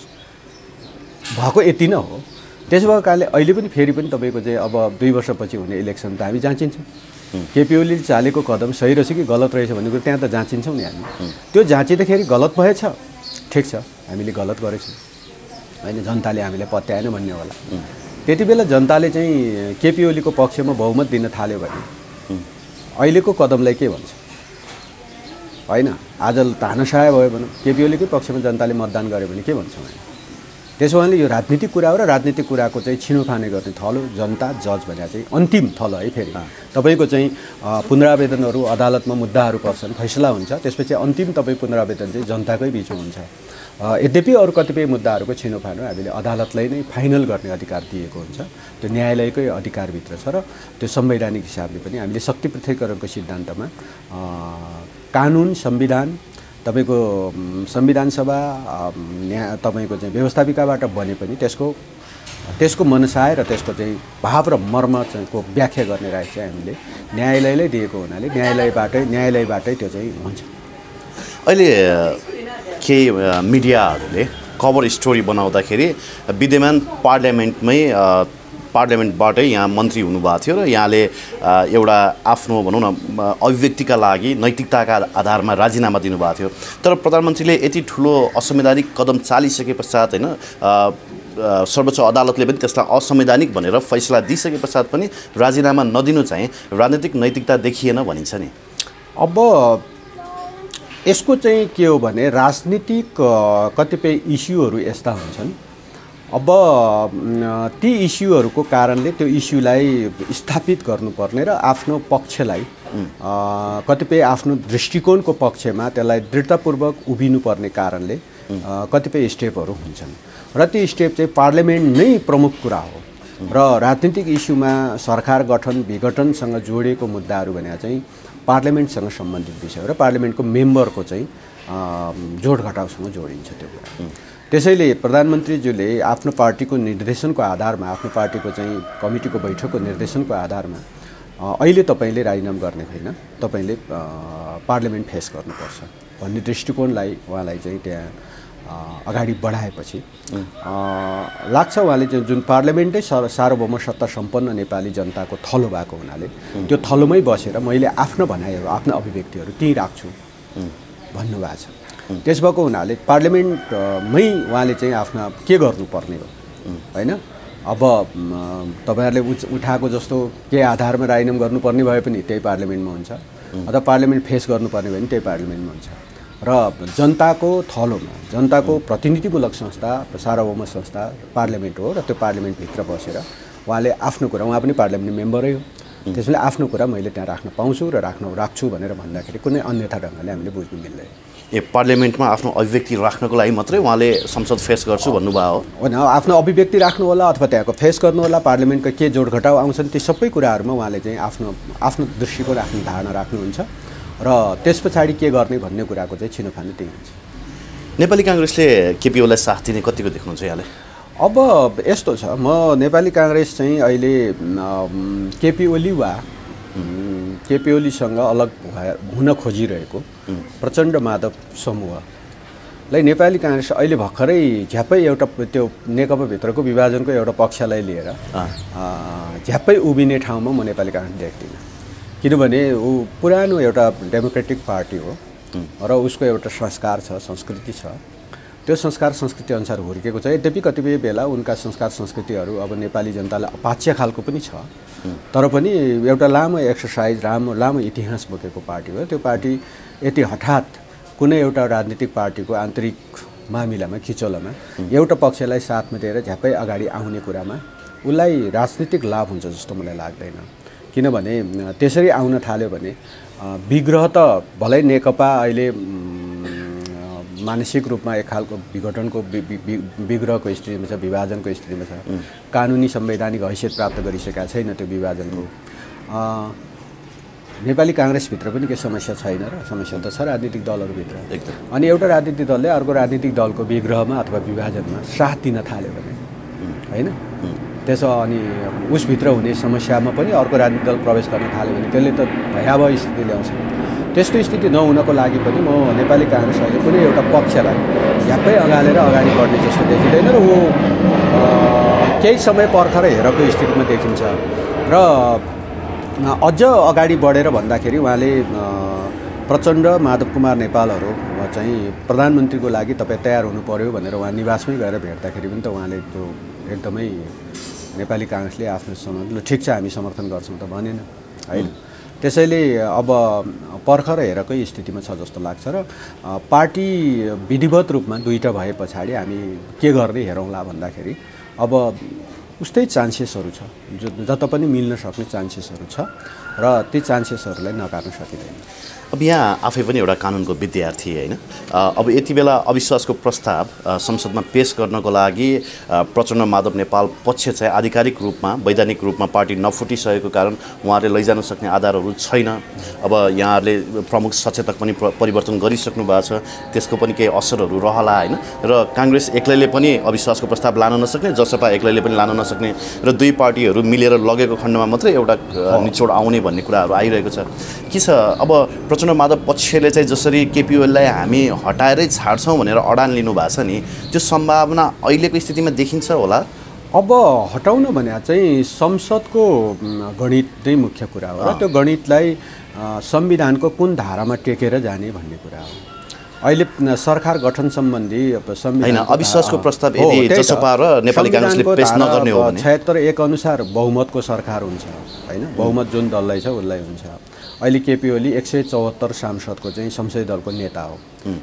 भएको यति नै हो। त्यसो भएको कारणले अहिले पनि फेरि पनि तपाईँको चाहिँ अब 2 वर्षपछि हुने इलेक्सन त हामी जाँचिन्छौँ। केपी ओलीले चालेको कदम सही रहेछ कि गलत रहेछ भन्ने कुरो त्यहाँ त जाँचिन्छौँ नि हामी। त्यो जाँचिँदाखेरि गलत भएछ, ठिक छ, हामीले गलत गरेछौँ होइन, जनताले हामीलाई पत्याएन भन्ने होला। त्यति बेला जनताले चाहिँ केपी ओलीको पक्षमा बहुमत दिन थाल्यो भने अहिलेको कदमलाई के भन्छ होइन। आज तानाशाह भयो भने केपी ओलीकै पक्षमा जनताले मतदान गर्यो भने के भन्छौँ हामी? त्यसो भने यो राजनीतिक कुरा हो र राजनीतिक कुराको चाहिँ छिनोफाने गर्ने थलो जनता जज भने चाहिँ अन्तिम थलो है। फेरि तपाईँको चाहिँ पुनरावेदनहरू अदालतमा मुद्दाहरू पर्छन्, फैसला हुन्छ, त्यसपछि अन्तिम तपाईँ पुनरावेदन चाहिँ जनताकै बिचमा हुन्छ। यद्यपि अरू कतिपय मुद्दाहरूको छिनोफानो हामीले अदालतलाई नै फाइनल गर्ने अधिकार दिएको हुन्छ, त्यो न्यायालयकै अधिकारभित्र छ। र त्यो संवैधानिक हिसाबले पनि हामीले शक्ति पृथकीकरणको सिद्धान्तमा कानुन संविधान तपाईको संविधान सभा तपाईको चाहिँ व्यवस्थापिकाबाट बने पनि त्यसको मनसाय र त्यसको चाहिँ भाव र मर्म चाहिँ को व्याख्या गर्ने राइट चाहिँ हामीले न्यायालयले दिएको हुनाले न्यायालयबाटै त्यो चाहिँ हुन्छ। अहिले केही मिडियाहरूले कभर स्टोरी बनाउँदाखेरि विद्यमान पार्लियामेन्टबाटै यहाँ मन्त्री हुनुभएको थियो र यहाँले एउटा आफ्नो भनौँ न अभिव्यक्तिका लागि नैतिकताका आधारमा राजीनामा दिनुभएको थियो। तर प्रधानमन्त्रीले यति ठुलो असंवैधानिक कदम चालिसके पश्चात होइन, सर्वोच्च अदालतले पनि त्यसलाई असंवैधानिक भनेर फैसला दिइसके पश्चात पनि राजीनामा नदिनु चाहिँ राजनीतिक नैतिकता देखिएन भनिन्छ नि। अब यसको चाहिँ के हो भने राजनीतिक कतिपय इस्युहरू यस्ता हुन्छन्, अब ती इस्युहरूको कारणले त्यो इस्युलाई स्थापित गर्नुपर्ने र आफ्नो पक्षलाई कतिपय आफ्नो दृष्टिकोणको पक्षमा त्यसलाई दृढतापूर्वक उभिनुपर्ने कारणले कतिपय स्टेपहरू हुन्छन् र ती स्टेप चाहिँ पार्लियामेन्ट नै प्रमुख कुरा हो। र राजनीतिक इस्युमा सरकार गठन विघटनसँग जोडिएको मुद्दाहरू भने चाहिँ पार्लियामेन्टसँग सम्बन्धित विषय हो र पार्लियामेन्टको मेम्बरको चाहिँ जोड घटाउसँग जोडिन्छ त्यो कुरा। त्यसैले प्रधानमन्त्रीज्यूले आफ्नो पार्टीको निर्देशनको आधारमा, आफ्नो पार्टीको चाहिँ कमिटीको बैठकको निर्देशनको आधारमा अहिले तपाईँले राजीनामा गर्ने होइन, तपाईँले पार्लियामेन्ट फेस गर्नुपर्छ भन्ने दृष्टिकोणलाई उहाँलाई चाहिँ त्यहाँ अगाडि बढाएपछि लाग्छ उहाँले चाहिँ जुन पार्लियामेन्टै सार्वभौम सत्ता सम्पन्न नेपाली जनताको थलो भएको हुनाले त्यो थलोमै बसेर मैले आफ्नो भनाइहरू, आफ्नो अभिव्यक्तिहरू त्यहीँ राख्छु भन्नुभएको छ। त्यस भएको हुनाले पार्लियामेन्टमै उहाँले चाहिँ आफ्ना के गर्नुपर्ने हो होइन। अब तपाईँहरूले उठाएको जस्तो के आधारमा राजीनामा गर्नुपर्ने भए पनि त्यही पार्लियामेन्टमा हुन्छ, अथवा पार्लियामेन्ट फेस गर्नुपर्ने भए पनि त्यही पार्लियामेन्टमा हुन्छ। र जनताको थलोमा जनताको प्रतिनिधिमूलक संस्था, सार्वभौम संस्था पार्लियामेन्ट हो र त्यो पार्लियामेन्टभित्र बसेर उहाँले आफ्नो कुरा, उहाँ पनि पार्लियामेन्ट मेम्बरै हो, त्यसैले आफ्नो कुरा मैले त्यहाँ राख्न पाउँछु र राख्छु भनेर भन्दाखेरि कुनै अन्यथा ढङ्गले हामीले बुझ्नु मिल्दैन। पार्लियामेन्टमा आफ्नो अभिव्यक्ति राख्नको लागि मात्रै उहाँले संसद फेस गर्छु भन्नुभयो हो? होइन, आफ्नो अभिव्यक्ति राख्नु होला अथवा त्यहाँको फेस गर्नु होला, पार्लियामेन्टको के जोडघटाउ आउँछन् ती सबै कुराहरूमा उहाँले चाहिँ आफ्नो दृष्टिकोण, आफ्नो धारणा राख्नुहुन्छ र त्यस पछाडि के गर्ने भन्ने कुराको चाहिँ छिनोफानो त्यही हुन्छ। नेपाली काङ्ग्रेसले केपी ओलीलाई साथ दिने कतिको देख्नुहुन्छ यहाँले? अब यस्तो छ, म नेपाली काङ्ग्रेस चाहिँ अहिले केपी ओली वा केपी ओलीसँग अलग हुन खोजिरहेको प्रचण्ड माधव समूहलाई नेपाली काङ्ग्रेस अहिले भर्खरै झ्याप्पै एउटा त्यो नेकपाभित्रको विभाजनको एउटा पक्षलाई लिएर झ्याप्पै उभिने ठाउँमा म नेपाली काङ्ग्रेस देख्दिनँ। किनभने ऊ पुरानो एउटा डेमोक्रेटिक पार्टी हो र उसको एउटा संस्कार छ, संस्कृति छ। त्यो संस्कार संस्कृति अनुसार हुर्केको छ। यद्यपि कतिपय बेला उनका संस्कार संस्कृतिहरू अब नेपाली जनतालाई अपाच्य खालको पनि छ, तर पनि एउटा लामो एक्सर्साइज, लामो इतिहास बोकेको पार्टी हो। त्यो पार्टी यति हठात कुनै एउटा राजनीतिक पार्टीको आन्तरिक मामिलामा, खिचोलामा एउटा पक्षलाई साथमा दिएर झ्याप्पै अगाडि आउने कुरामा उसलाई राजनीतिक लाभ हुन्छ जस्तो मलाई लाग्दैन। किनभने त्यसरी आउन थाल्यो भने विग्रह त भलै नेकपा अहिले मानसिक रूपमा एक खालको विघटनको विग्रहको स्थितिमा छ, विभाजनको स्थितिमा छ। कानुनी संवैधानिक हैसियत प्राप्त गरिसकेका छैन त्यो विभाजनको। नेपाली काङ्ग्रेसभित्र पनि केही समस्या छैन र समस्या त छ राजनीतिक दलहरूभित्र। अनि एउटा राजनीतिक दलले अर्को राजनीतिक दलको विग्रहमा अथवा विभाजनमा साथ दिन थाल्यो भने होइन, त्यसो अनि उसभित्र हुने समस्यामा पनि अर्को राजनीतिक दल प्रवेश गर्न थाल्यो भने त्यसले त भयावह स्थिति ल्याउँछ। त्यस्तो स्थिति नहुनको लागि पनि म नेपाली काङ्ग्रेस अहिले कुनै एउटा पक्षलाई झ्याप्पै अगालेर अगाडि बढ्ने जस्तो देखिँदैन र ऊ केही समय पर्खेर हेरेको स्थितिमा देखिन्छ। र अझ अगाडि बढेर भन्दाखेरि उहाँले प्रचण्ड, माधव कुमार नेपालहरू चाहिँ प्रधानमन्त्रीको लागि तपाईँ तयार हुनु पर्यो भनेर उहाँ निवासमै गएर भेट्दाखेरि पनि त उहाँले त्यो एकदमै नेपाली काङ्ग्रेसले आफ्नो समर्थन ठिक छ हामी समर्थन गर्छौँ त भनेन होइन। त्यसैले अब पर्खर हेरेकै स्थितिमा छ जस्तो लाग्छ र पार्टी विधिवत रूपमा दुईटा भए पछाडि हामी के गर्ने हेरौँला भन्दाखेरि अब उस्तै चान्सेसहरू छ, जता पनि मिल्न सक्ने चान्सेसहरू छ र ती चान्सेसहरूलाई नकार्न सकिँदैन। अब यहाँ आफै पनि एउटा कानुनको विद्यार्थी होइन, अब यति बेला अविश्वासको प्रस्ताव संसदमा पेश गर्नको लागि प्रचण्ड माधव नेपाल पक्ष चाहिँ आधिकारिक रूपमा, वैधानिक रूपमा पार्टी नफुटिसकेको कारण उहाँहरूले लैजान सक्ने आधारहरू छैन। अब यहाँहरूले प्रमुख सचेतक पनि परिवर्तन गरिसक्नु भएको छ, त्यसको पनि केही असरहरू रहला होइन। र काङ्ग्रेस एक्लैले पनि अविश्वासको प्रस्ताव लान नसक्ने, जसपा एक्लैले पनि लान नसक्ने र दुई पार्टीहरू मिलेर लगेको खण्डमा मात्रै एउटा निचोड आउने भन्ने कुराहरू आइरहेको छ। के छ अब प्रचण्ड माधव पक्षले चाहिँ जसरी केपी ओलीलाई हामी हटाएरै छाड्छौँ भनेर अडान लिनु भएको छ नि, त्यो सम्भावना अहिलेको स्थितिमा देखिन्छ होला? अब हटाउन भने चाहिँ संसदको गणित नै मुख्य कुरा हो र त्यो गणितलाई संविधानको कुन धारामा टेकेर जाने भन्ने कुरा हो। अहिले सरकार गठन सम्बन्धी होइन, अविश्वासको प्रस्ताव यदि जसपा र नेपाली काङ्ग्रेसले पेश नगर्ने हो भने 76(1) अनुसार बहुमतको सरकार हुन्छ होइन, बहुमत जुन दललाई छ उसलाई हुन्छ। अहिले केपी ओली 174 सांसदको चाहिँ संसदीय दलको नेता हो,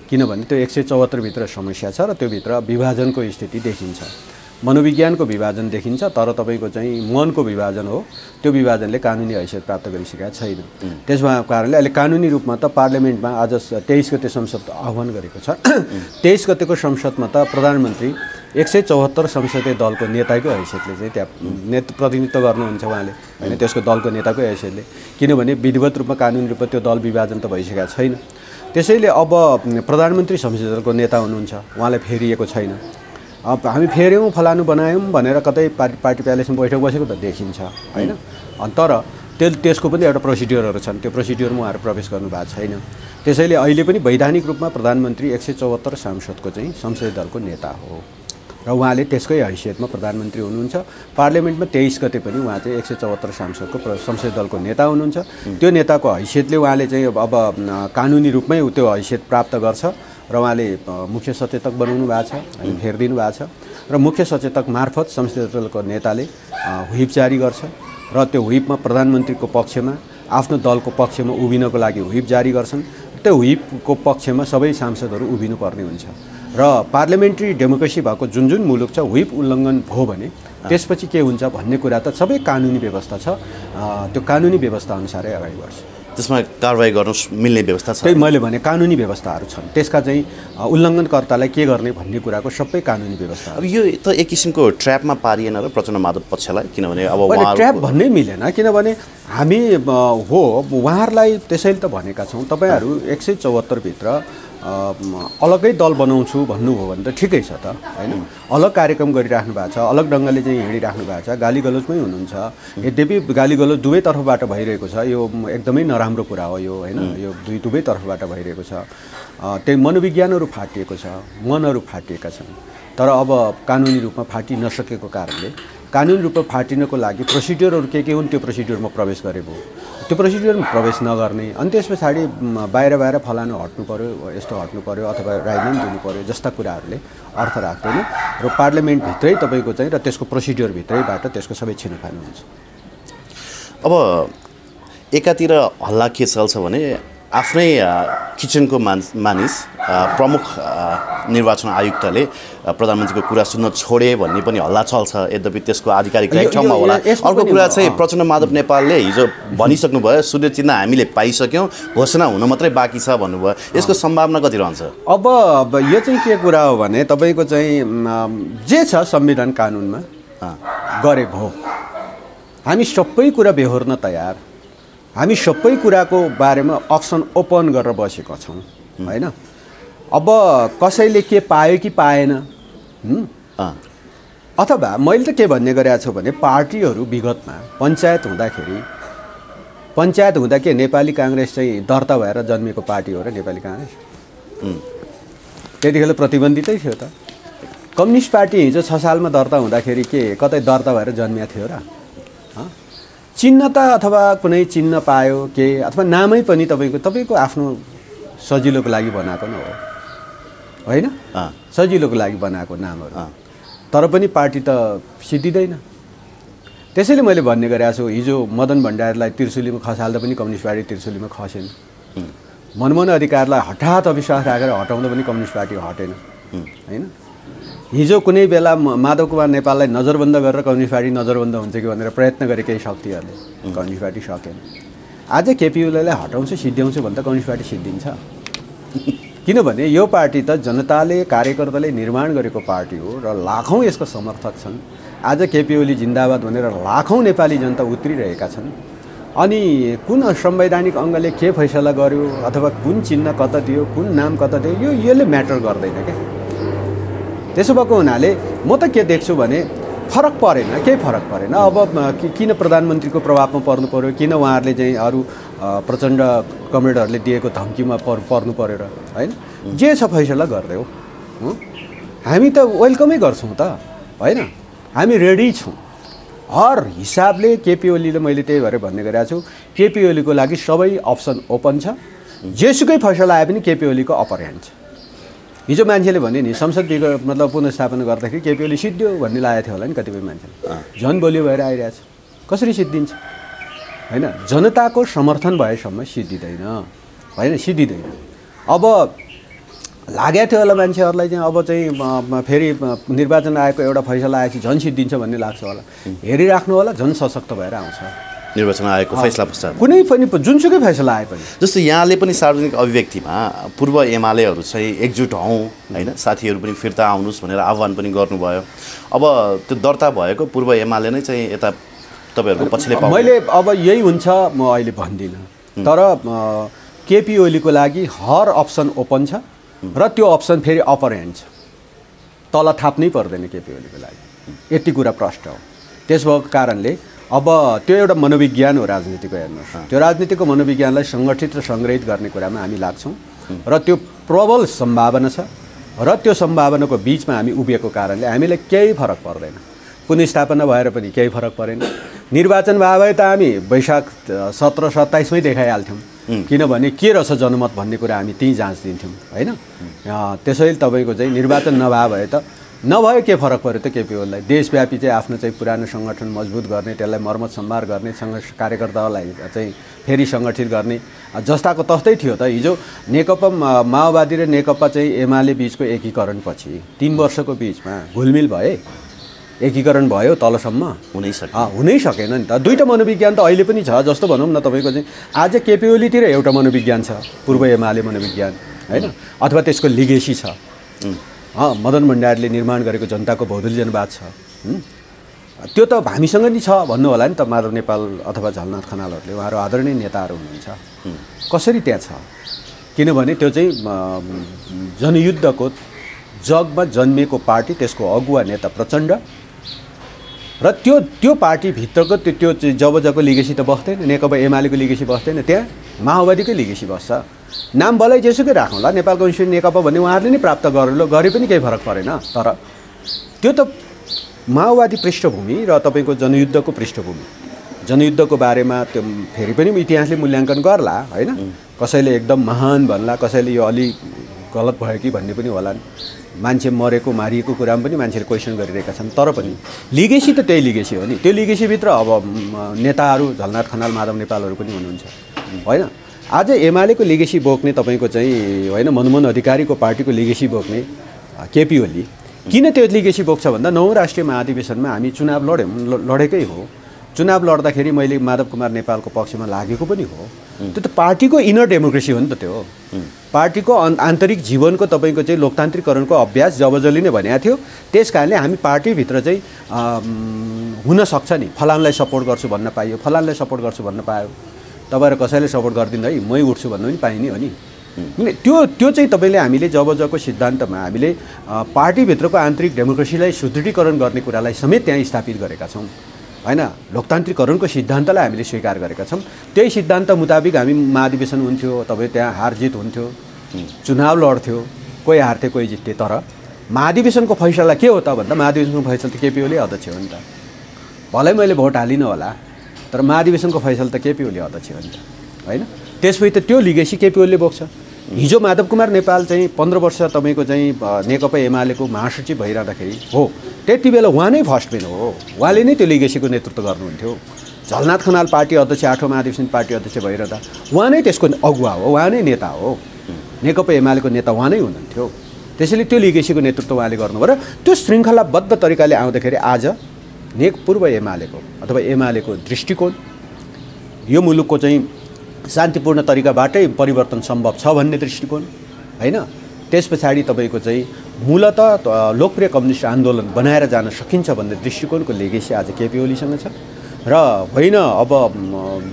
किनभने त्यो 174 भित्र समस्या छ र त्यो भित्र विभाजनको स्थिति देखिन्छ, मनोविज्ञानको विभाजन देखिन्छ, तर तपाईँको चाहिँ मनको विभाजन हो। त्यो विभाजनले कानुनी हैसियत प्राप्त गरिसकेका छैन। त्यसमा कारणले अहिले कानुनी रूपमा त पार्लियामेन्टमा आज 23 गते संसद आह्वान गरेको छ। 23 गतेको संसदमा त प्रधानमन्त्री 174 संसदीय दलको नेताको हैसियतले चाहिँ त्यहाँ प्रतिनिधित्व गर्नुहुन्छ उहाँले होइन, त्यसको दलको नेताको हैसियतले। किनभने विधिवत रूपमा कानुनी रूपमा त्यो दल विभाजन त भइसकेका छैन। त्यसैले अब प्रधानमन्त्री संसदीय दलको नेता हुनुहुन्छ, उहाँलाई फेरिएको छैन। अब हामी फेर्यौँ फलानु बनायौँ भनेर कतै पार्टी प्यालेसमा बैठक बसेको त देखिन्छ होइन। तर त्यसको पनि एउटा प्रोसिड्युरहरू छन्, त्यो प्रोसिड्युरमा उहाँहरू प्रवेश गर्नु भएको छैन। त्यसैले अहिले पनि वैधानिक रूपमा प्रधानमन्त्री 174 सांसदको चाहिँ संसदीय दलको नेता हो र उहाँले त्यसकै हैसियतमा प्रधानमन्त्री हुनुहुन्छ। पार्लियामेन्टमा 23 गते पनि उहाँ चाहिँ 174 सांसदको संसदीय दलको नेता हुनुहुन्छ। त्यो नेताको हैसियतले उहाँले चाहिँ अब कानुनी रूपमै त्यो हैसियत प्राप्त गर्छ र उहाँले मुख्य सचेतक बनाउनु भएको छ, फेरिदिनु भएको छ र मुख्य सचेतक मार्फत संसदीय दलको नेताले व्हिप जारी गर्छ र त्यो व्हिपमा प्रधानमन्त्रीको पक्षमा, आफ्नो दलको पक्षमा उभिनको लागि व्हिप जारी गर्छन्। त्यो व्हिपको पक्षमा सबै सांसदहरू उभिनुपर्ने हुन्छ र पार्लियामेन्ट्री डेमोक्रेसी भएको जुन जुन मुलुक छ व्हिप उल्लङ्घन भयो भने त्यसपछि के हुन्छ भन्ने कुरा त सबै कानुनी व्यवस्था छ, त्यो कानुनी व्यवस्था अनुसारै अगाडि बढ्छ। त्यसमा कारबाही गर्न मिल्ने व्यवस्था छ? त्यही मैले भने कानुनी व्यवस्थाहरू छन्, त्यसका चाहिँ उल्लङ्घनकर्तालाई के गर्ने भन्ने कुराको सबै कानुनी व्यवस्था। अब यो त एक किसिमको ट्र्यापमा पारिएन र प्रचण्ड माधव पक्षलाई, किनभने अब ट्र्याप भन्नै मिलेन, किनभने हामी हो उहाँहरूलाई त्यसैले त भनेका छौँ तपाईँहरू 174 भित्र अलगै दल बनाउँछु भन्नुभयो भने त ठिकै छ त हैन, अलग कार्यक्रम गरिराख्नु भएको छ, अलग ढङ्गले चाहिँ हिँडिराख्नु भएको छ, गाली गलोचमै हुनुहुन्छ। यद्यपि गाली गलोच दुवै तर्फबाट भइरहेको छ, यो एकदमै नराम्रो कुरा हो यो हैन, यो दुवै तर्फबाट भइरहेको छ। त्यही मनोविज्ञानहरू फाटिएको छ, मनहरू फाटिएका छन्, तर अब कानुनी रूपमा फाटि नसकेको कारणले कानुनी रूपमा फाटिनको लागि प्रोसिड्युरहरू के हुन् त्यो प्रोसिड्युरमा प्रवेश गरेको, त्यो प्रोसिड्युरमा प्रवेश नगर्ने, अनि त्यस पछाडि बाहिर फलानु हट्नु पर्यो, यस्तो हट्नु पर्यो अथवा राजीनामा दिनु पर्यो जस्ता कुराहरूले अर्थ राख्दैन र पार्लियामेन्टभित्रै तपाईँको चाहिँ र त्यसको प्रोसिड्युरभित्रैबाट त्यसको सबै छिनोफानो हुन्छ। अब एकातिर हल्ला के चल्छ भने आफ्नै किचनको मानिस प्रमुख निर्वाचन आयुक्तले प्रधानमन्त्रीको कुरा सुन्न छोडे भन्ने पनि हल्ला चल्छ, यद्यपि त्यसको आधिकारिक ठाउँमा होला। अर्को कुरा चाहिँ प्रचण्ड माधव नेपालले हिजो भनिसक्नु भयो सूर्य चिन्ह हामीले पाइसक्यौँ, घोषणा हुन मात्रै बाँकी छ भन्नुभयो, यसको सम्भावना कति रहन्छ? अब यो चाहिँ के कुरा हो भने तपाईँको चाहिँ जे छ संविधान कानुनमा गरेको हो, हामी सबै कुरा बेहोर्न तयार, हामी सबै कुराको बारेमा अप्सन ओपन गरेर बसेका छौँ हैन। अब कसैले के पायो कि पाएन अथवा मैले त के भन्ने गरेको छु भने पार्टीहरू विगतमा पञ्चायत हुँदा के नेपाली काङ्ग्रेस चाहिँ दर्ता भएर जन्मेको पार्टी हो र नेपाली काङ्ग्रेस त्यतिखेर प्रतिबन्धितै थियो त। कम्युनिस्ट पार्टी हिजो 6 सालमा दर्ता हुँदाखेरि के कतै दर्ता भएर जन्मिया थियो र? चिन्ह त अथवा कुनै चिन्ह पायो के अथवा नामै पनि तपाईँको आफ्नो सजिलोको लागि बनाएको न हो होइन, सजिलोको लागि बनाएको नामहरू, तर पनि पार्टी त सिद्धिँदैन। त्यसैले मैले भन्ने गरेको छु, हिजो मदन भण्डारीलाई त्रिशुलीमा खसाल्दा पनि कम्युनिस्ट पार्टी त्रिशुलीमा खसेन, मनमोहन अधिकारलाई हठात अविश्वास राखेर हटाउँदा पनि कम्युनिस्ट पार्टी हटेन हैन। हिजो कुनै बेला माधव कुमार नेपाललाई नजरबन्द गरेर कम्युनिस्ट पार्टी नजरबन्द हुन्छ कि भनेर प्रयत्न गरे केही शक्तिहरूले, कम्युनिस्ट पार्टी सकेन। आज केपी ओलीलाई हटाउँछु सिद्ध्याउँछु भन्दा कम्युनिस्ट पार्टी सिद्धिन्छ, किनभने यो पार्टी त जनताले कार्यकर्ताले निर्माण गरेको पार्टी हो र लाखौँ यसको समर्थक छन्। आज केपी ओली जिन्दाबाद भनेर लाखौँ नेपाली जनता उत्रिरहेका छन्। अनि कुन संवैधानिक अङ्गले के फैसला गर्यो अथवा कुन चिन्ह कता दियो, कुन नाम कता दियो, यसले म्याटर गर्दैन क्या। त्यसो भएको हुनाले म त के देख्छु भने फरक परेन, केही फरक परेन। अब किन प्रधानमन्त्रीको प्रभावमा पर्नु पर्यो, किन उहाँहरूले चाहिँ अरू प्रचण्ड कमरेडहरूले दिएको धम्कीमा पर्नु पर्यो र हैन। जे छ फैसला गरिदेऊ, हामी त वेलकमै गर्छौँ त हैन, हामी रेडी छौँ हर हिसाबले। केपी ओलीले मैले त्यही भएर भन्ने गरेको छु, केपी ओलीको लागि सबै अप्सन ओपन छ, जेसुकै फैसला आए पनि केपी ओलीको अपर ह्यान्ड छ। हिजो मान्छेले भने नि संसद मतलब पुनर्स्थापना गर्दाखेरि केपी ओली सिद्धियो भन्ने लागेको थियो होला नि कतिपय मान्छेले, झन् बलियो भएर आइरहेछ, कसरी सिद्धिन्छ हैन। जनताको समर्थन भएसम्म सिद्धिँदैन हैन, सिद्धिँदैन। अब लागेको थियो होला मान्छेहरूलाई चाहिँ अब चाहिँ फेरि निर्वाचन आएको एउटा फैसला आएपछि झन् सिद्धिन्छ भन्ने लाग्छ होला, हेरिराख्नु होला, झन् सशक्त भएर आउँछ निर्वाचन आएको फैसला पश्चात। कुनै पनि जुनसुकै फैसला आए पनि, जस्तो यहाँले पनि सार्वजनिक अभिव्यक्तिमा पूर्व एमालेहरू चाहिँ एकजुट हौँ हैन, साथीहरू पनि फिर्ता आउनुहोस् भनेर आह्वान पनि गर्नुभयो। अब त्यो दर्ता भएको पूर्व एमाले नै चाहिँ यता तपाईँहरूको पछिल्लो मैले अब यही हुन्छ म अहिले भन्दिनँ, तर केपी ओलीको लागि हर अप्सन ओपन छ र त्यो अप्सन फेरि अपर ह्यान्ड छ, तल थाप्नै पर्दैन केपी ओलीको लागि, यति कुरा प्रष्ट हो। त्यस भएको कारणले अब त्यो एउटा मनोविज्ञान हो राजनीतिको, हेर्नुहोस् त्यो राजनीतिको मनोविज्ञानलाई सङ्गठित र सङ्ग्रहित गर्ने कुरामा हामी लाग्छौँ र त्यो प्रबल सम्भावना छ र त्यो सम्भावनाको बिचमा हामी उभिएको कारणले हामीलाई केही फरक पर्दैन। पुनर्स्थापना भएर पनि केही फरक परेन, निर्वाचन भए त हामी वैशाख 17-27मै देखाइहाल्थ्यौँ, किनभने के रहेछ जनमत भन्ने कुरा हामी त्यहीँ जाँच दिन्थ्यौँ हैन। त्यसैले तपाईँको चाहिँ निर्वाचन भए त नभए के फरक पर्यो त केपी ओलीलाई। देशव्यापी चाहिँ आफ्नो चाहिँ पुरानो सङ्गठन मजबुत गर्ने, त्यसलाई मर्मत सम्भार गर्ने, कार्यकर्तालाई चाहिँ फेरि सङ्गठित गर्ने जस्ताको तस्तै थियो त। हिजो नेकपा माओवादी र नेकपा चाहिँ एमाले बिचको एकीकरणपछि 3 वर्षको बिचमा घुलमिल भए एकीकरण भयो तलसम्म हुनै सक्यो हुनै सकेन नि त। दुईवटा मनोविज्ञान त अहिले पनि छ जस्तो भनौँ न तपाईँको चाहिँ आज केपी ओलीतिर एउटा मनोविज्ञान छ पूर्व एमाले मनोविज्ञान होइन अथवा त्यसको लिगेसी छ मदन भण्डारीले निर्माण गरेको जनताको बहुदलीय जनवाद छ त्यो त हामीसँग नि छ भन्नु होला नि त माधव नेपाल अथवा झलनाथ खनालहरूले उहाँहरू आदरणीय नेताहरू हुनुहुन्छ कसरी त्यहाँ छ किनभने त्यो चाहिँ जनयुद्धको जगमा जन्मिएको पार्टी त्यसको अगुवा नेता प्रचण्ड र त्यो पार्टीभित्रको त्यो जब लिगेसी त बस्दैन नेकपा एमालेको लिगेसी बस्दैन त्यहाँ माओवादीकै लिगेसी बस्छ नाम बलै जेसुकै राखौँला नेपाल कम्युनिस्ट नेकपा भन्ने उहाँहरूले नै प्राप्त गरे पनि केही फरक परेन तर त्यो त माओवादी पृष्ठभूमि र तपाईँको जनयुद्धको पृष्ठभूमि जनयुद्धको बारेमा त्यो फेरि पनि इतिहासले मूल्याङ्कन गर्ला होइन कसैले एकदम महान भन्ला कसैले यो अलि गलत भयो कि भन्ने पनि होला मान्छे मरेको मारिएको कुरामा पनि मान्छेले क्वेसन गरिरहेका छन् तर पनि लिगेसी त त्यही लिगेसी हो नि त्यो लिगेसीभित्र अब नेताहरू झलनाथ खनाल माधव नेपालहरू पनि हुनुहुन्छ होइन आज एमालेको लिगेसी बोक्ने तपाईँको चाहिँ होइन मनमोहन अधिकारीको पार्टीको लिगेसी बोक्ने केपी ओली किन त्यो लिगेसी बोक्छ भन्दा 9औं राष्ट्रिय महाधिवेशनमा हामी चुनाव लडेकै हो चुनाव लड्दाखेरि मैले माधव कुमार नेपालको पक्षमा लागेको पनि हो त्यो त पार्टीको इनर डेमोक्रेसी हो नि त त्यो पार्टीको आन्तरिक जीवनको तपाईँको चाहिँ लोकतान्त्रिकरणको अभ्यास जबजली नै भनेको थियो त्यस कारणले हामी पार्टीभित्र चाहिँ हुन सक्छ नि फलानलाई सपोर्ट गर्छु भन्न पाइयो फलानलाई सपोर्ट गर्छु भन्न पायो तपाईँहरू कसैले सपोर्ट गरिदिनु है मै उठ्छु भन्नु पनि पाइने हो नि त्यो चाहिँ तपाईँले हामीले जबजको सिद्धान्तमा हामीले पार्टीभित्रको आन्तरिक डेमोक्रेसीलाई सुदृढीकरण गर्ने कुरालाई समेत त्यहाँ स्थापित गरेका छौँ होइन लोकतान्त्रिकरणको सिद्धान्तलाई हामीले स्वीकार गरेका छौँ त्यही सिद्धान्त मुताबिक हामी महाधिवेशन हुन्थ्यो तपाईँ त्यहाँ हार जित हुन्थ्यो चुनाव लड्थ्यो कोही हार्थे कोही जित्थे तर महाधिवेशनको फैसला के हो त भन्दा महाधिवेशनको फैसला त केपी ओली अध्यक्ष हो नि त भलै मैले भोट हालिनँ होला तर महाधिवेशनको फैसला त केपी ओली अध्यक्ष हो नि त होइन त्यसपछि त त्यो लिगेसी केपी ओलीले बोक्छ हिजो माधव कुमार नेपाल चाहिँ 15 वर्ष तपाईँको चाहिँ नेकपा एमालेको महासचिव भइरहँदाखेरि हो त्यति बेला उहाँ नै फर्स्ट मेन हो उहाँले नै त्यो लिगेसीको नेतृत्व गर्नुहुन्थ्यो झलनाथ खनाल पार्टी अध्यक्ष 8औं महाधिवेशन पार्टी अध्यक्ष भइरहँदा उहाँ नै त्यसको अगुवा हो उहाँ नै नेता हो नेकपा एमालेको नेता उहाँ नै हुनुहुन्थ्यो त्यसैले त्यो लिगेसीको नेतृत्व उहाँले गर्नुभयो र त्यो श्रृङ्खलाबद्ध तरिकाले आउँदाखेरि आज पूर्व एमालेको अथवा एमालेको दृष्टिकोण यो मुलुकको चाहिँ शान्तिपूर्ण तरिकाबाटै परिवर्तन सम्भव छ भन्ने दृष्टिकोण होइन त्यस पछाडि तपाईँको चाहिँ मूलत लोकप्रिय कम्युनिस्ट आन्दोलन बनाएर जान सकिन्छ भन्ने दृष्टिकोणको लेगेसी आज केपी ओलीसँग छ र होइन अब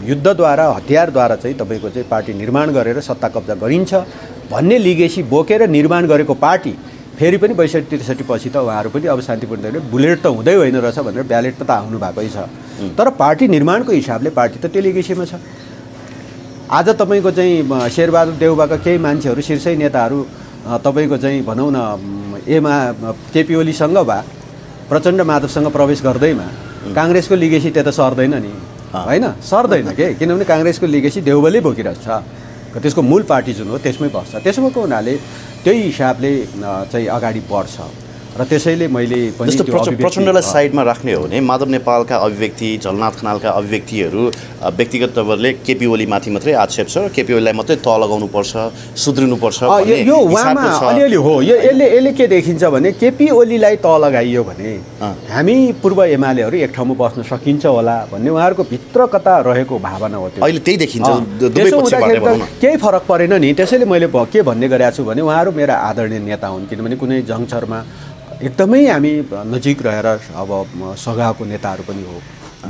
युद्धद्वारा हतियारद्वारा चाहिँ तपाईँको चाहिँ पार्टी निर्माण गरेर सत्ता कब्जा गरिन्छ भन्ने लिगेसी बोकेर निर्माण गरेको पार्टी फेरि पनि 62-63 पछि त उहाँहरू पनि अब शान्तिपूर्ण तरिकाले बुलेट त हुँदै होइन रहेछ भनेर ब्यालेटमा त आउनु भएकै छ तर पार्टी निर्माणको हिसाबले पार्टी त त्यो लिगेसीमा छ आज तपाईँको चाहिँ शेरबहादुर देउबाका केही मान्छेहरू शीर्षै नेताहरू तपाईँको चाहिँ भनौँ न केपी ओलीसँग वा प्रचण्ड माधवसँग प्रवेश गर्दैमा काङ्ग्रेसको लिगेसी त्यता सर्दैन नि होइन सर्दैन के किनभने काङ्ग्रेसको लिगेसी देउबाले बोकिरहेको छ त्यसको मूल पार्टी जुन हो त्यसमै बस्छ त्यसोको हुनाले त्यही हिसाबले चाहिँ अगाडि बढ्छ र त्यसैले मैले पनि प्रचण्डलाई साइडमा राख्ने हो भने माधव नेपालका अभिव्यक्ति झलनाथ खनालका अभिव्यक्तिहरू व्यक्तिगत तवरले केपी ओली माथि मात्रै आक्षेप छ केपी ओलीलाई मात्रै तल लगाउनुपर्छ सुध्रिनुपर्छ यो उहाँमा अलिअलि हो यसले के देखिन्छ भने केपी ओलीलाई तल लगाइयो भने हामी पूर्व एमालेहरू एक ठाउँमा बस्न सकिन्छ होला भन्ने उहाँहरूको भित्र कता रहेको भावना हो त्यो अहिले त्यही देखिन्छ दुवै पक्षबाट केही फरक परेन नि त्यसैले मैले के भन्ने गरेको छु भने उहाँहरू मेरा आदरणीय नेता हुन् किनभने कुनै जङ्गसरमा एकदमै हामी नजिक रहेर अब सघाएको नेताहरू पनि हो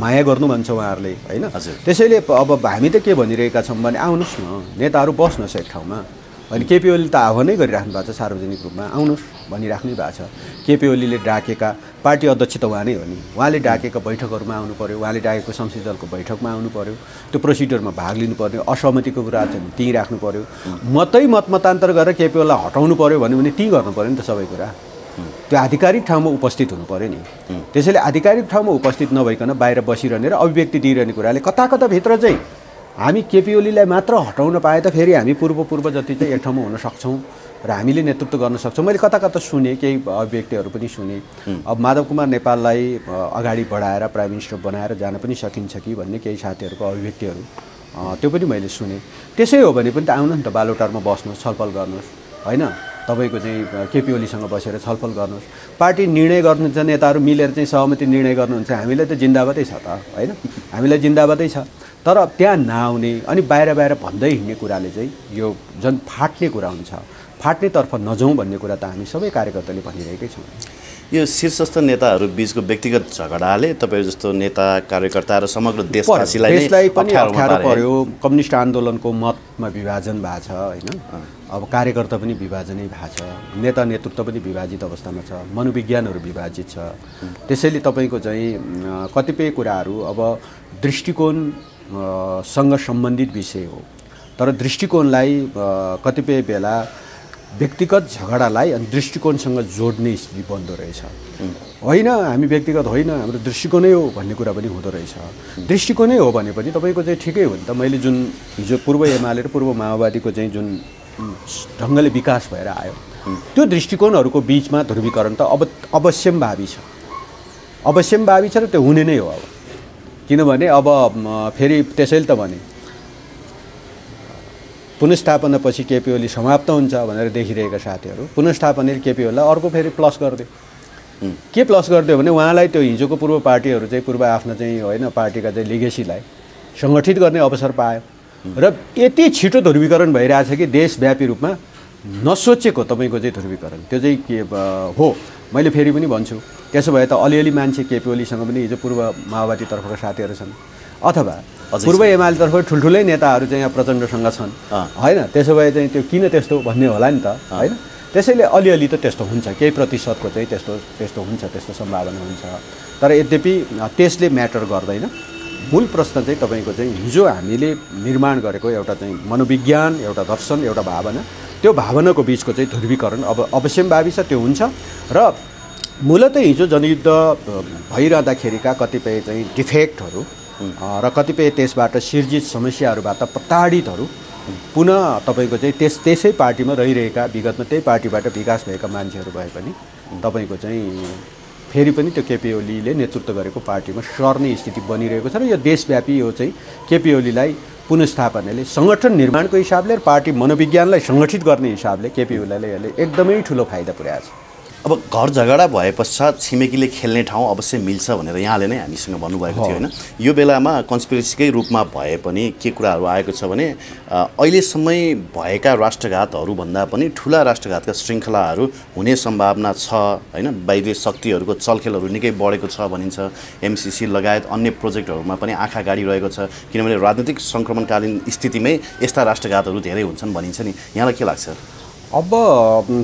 माया गर्नु भन्छ उहाँहरूले होइन त्यसैले अब हामी त के भनिरहेका छौँ भने आउनुहोस् न नेताहरू बस्नुहोस् एक ठाउँमा अनि केपी ओलीले त आह्वानै गरिराख्नु भएको छ सार्वजनिक रूपमा आउनुहोस् भनिराख्नै भएको छ केपी ओलीले डाकेका पार्टी अध्यक्ष त उहाँ नै हो नि उहाँले डाकेका बैठकहरूमा आउनु पर्यो उहाँले डाकेको संसदीय दलको बैठकमा आउनु पर्यो त्यो प्रोसिड्युरमा भाग लिनुपर्ने असहमतिको कुरा चाहिँ त्यहीँ राख्नु पर्यो मतान्तर गरेर केपी ओलीलाई हटाउनु पर्यो भन्यो भने त्यहीँ गर्नु पर्यो नि त सबै कुरा त्यो आधिकारिक ठाउँमा उपस्थित हुनु पर्यो नि त्यसैले आधिकारिक ठाउँमा उपस्थित नभइकन बाहिर बसिरहने र अभिव्यक्ति दिइरहने कुराले कता भित्र चाहिँ हामी केपी ओलीलाई मात्र हटाउन पाए त फेरि हामी पूर्व जति चाहिँ एक ठाउँमा हुन सक्छौँ र हामीले नेतृत्व गर्न सक्छौँ मैले कता सुने केही अभिव्यक्तिहरू पनि सुने अब माधव कुमार नेपाललाई अगाडि बढाएर प्राइम मिनिस्टर बनाएर जान पनि सकिन्छ कि भन्ने केही साथीहरूको अभिव्यक्तिहरू त्यो पनि मैले सुने त्यसै हो भने पनि त आउनु नि त बालोटारमा बस्नुहोस् छलफल गर्नुहोस् होइन तपाईँको चाहिँ केपी ओलीसँग बसेर छलफल गर्नुहोस्। पार्टी निर्णय गर्नुहुन्छ, नेताहरू मिलेर चाहिँ सहमति निर्णय गर्नुहुन्छ, हामीलाई त जिन्दाबादै छ त होइन, हामीलाई जिन्दाबादै छ। तर त्यहाँ नआउने अनि बाहिर बाहिर भन्दै हिँड्ने कुराले चाहिँ यो झन् फाट्ने कुरा हुन्छ। फाट्नेतर्फ नजाउँ भन्ने कुरा त हामी सबै कार्यकर्ताले भनिरहेकै छौँ। यो शीर्षस्थ नेताहरू बीचको व्यक्तिगत झगडाले तपाईँ जस्तो नेता कार्यकर्ता र समग्र देशवासीलाई पनि अप्ठ्यारो पर्यो। कम्युनिस्ट आन्दोलनको मतमा विभाजन भएको छ होइन, अब कार्यकर्ता पनि विभाजनै भएको छ, नेता नेतृत्व पनि विभाजित अवस्थामा छ, मनोविज्ञानहरू विभाजित छ। त्यसैले तपाईँको चाहिँ कतिपय कुराहरू अब दृष्टिकोणसँग सम्बन्धित विषय हो, तर दृष्टिकोणलाई कतिपय बेला व्यक्तिगत झगडालाई अनि दृष्टिकोणसँग जोड्ने स्थिति बन्दो रहेछ। होइन हामी व्यक्तिगत होइन, हाम्रो दृष्टिकोणै हो भन्ने कुरा पनि हुँदो रहेछ। दृष्टिकोणै हो भने पनि तपाईँको चाहिँ ठिकै हो नि त। मैले जुन हिजो पूर्व एमाले र पूर्व माओवादीको चाहिँ जुन ढङ्गले विकास भएर आयो त्यो दृष्टिकोणहरूको बिचमा ध्रुवीकरण त अब अवश्यम्भावी छ, अवश्यम्भावी छ र त्यो हुने नै हो। अब किनभने अब फेरि त्यसैले त भने पुनर्स्थापनापछि केपी ओली समाप्त हुन्छ भनेर देखिरहेका साथीहरू पुनर्स्थापनाले केपी ओलीलाई अर्को फेरि प्लस गरिदियो। के प्लस गरिदियो भने उहाँलाई त्यो हिजोको पूर्व पार्टीहरू चाहिँ पूर्व आफ्नो चाहिँ होइन पार्टीका चाहिँ लिगेसीलाई सङ्गठित गर्ने अवसर पायो र यति छिटो ध्रुवीकरण भइरहेछ कि देशव्यापी रूपमा नसोचेको तपाईँको चाहिँ ध्रुवीकरण त्यो चाहिँ के हो। मैले फेरि पनि भन्छु, त्यसो भए त अलिअलि मान्छे केपी ओलीसँग पनि हिजो पूर्व माओवादीतर्फका साथीहरू छन् अथवा पूर्व एमालेतर्फ ठुल्ठुलै नेताहरू चाहिँ यहाँ प्रचण्डसँग छन् होइन। त्यसो भए चाहिँ त्यो किन त्यस्तो भन्ने होला नि त होइन। त्यसैले अलिअलि त त्यस्तो हुन्छ, केही प्रतिशतको चाहिँ त्यस्तो हुन्छ, त्यस्तो सम्भावना हुन्छ। तर यद्यपि त्यसले म्याटर गर्दैन। मूल प्रश्न चाहिँ तपाईँको चाहिँ हिजो हामीले निर्माण गरेको एउटा चाहिँ मनोविज्ञान, एउटा दर्शन, एउटा भावना, त्यो भावनाको बिचको चाहिँ ध्रुवीकरण अब अवश्यम्भावी छ, त्यो हुन्छ। र मूलतः हिजो जनयुद्ध भइरहँदाखेरिका कतिपय चाहिँ डिफेक्टहरू र कतिपय त्यसबाट सिर्जित समस्याहरूबाट प्रताडितहरू पुनः तपाईँको चाहिँ त्यसै पार्टीमा रहिरहेका विगतमा त्यही पार्टीबाट विकास भएका मान्छेहरू भए पनि तपाईँको चाहिँ फेरि पनि त्यो केपी ओलीले नेतृत्व गरेको पार्टीमा सर्ने स्थिति बनिरहेको छ। र यो देशव्यापी यो चाहिँ केपी ओलीलाई पुनर्स्थापनाले सङ्गठन निर्माणको हिसाबले र पार्टी मनोविज्ञानलाई सङ्गठित गर्ने हिसाबले केपी ओलीलाई यसले एकदमै ठुलो फाइदा पुर्याएको छ। अब घर झगडा भए पश्चात छिमेकीले खेल्ने ठाउँ अवश्य मिल्छ भनेर यहाँले नै हामीसँग भन्नुभएको थियो होइन। यो बेलामा कन्स्पिरेसीकै रूपमा भए पनि के कुराहरू आएको छ भने अहिलेसम्मै भएका राष्ट्रघातहरूभन्दा पनि ठुला राष्ट्रघातका श्रृङ्खलाहरू हुने सम्भावना छ होइन। बाहिरी शक्तिहरूको चलखेलहरू निकै बढेको छ भनिन्छ। एमसिसी लगायत अन्य प्रोजेक्टहरूमा पनि आँखा गाडिरहेको छ, किनभने राजनीतिक सङ्क्रमणकालीन स्थितिमै यस्ता राष्ट्रघातहरू धेरै हुन्छन् भनिन्छ नि। यहाँलाई के लाग्छ? अब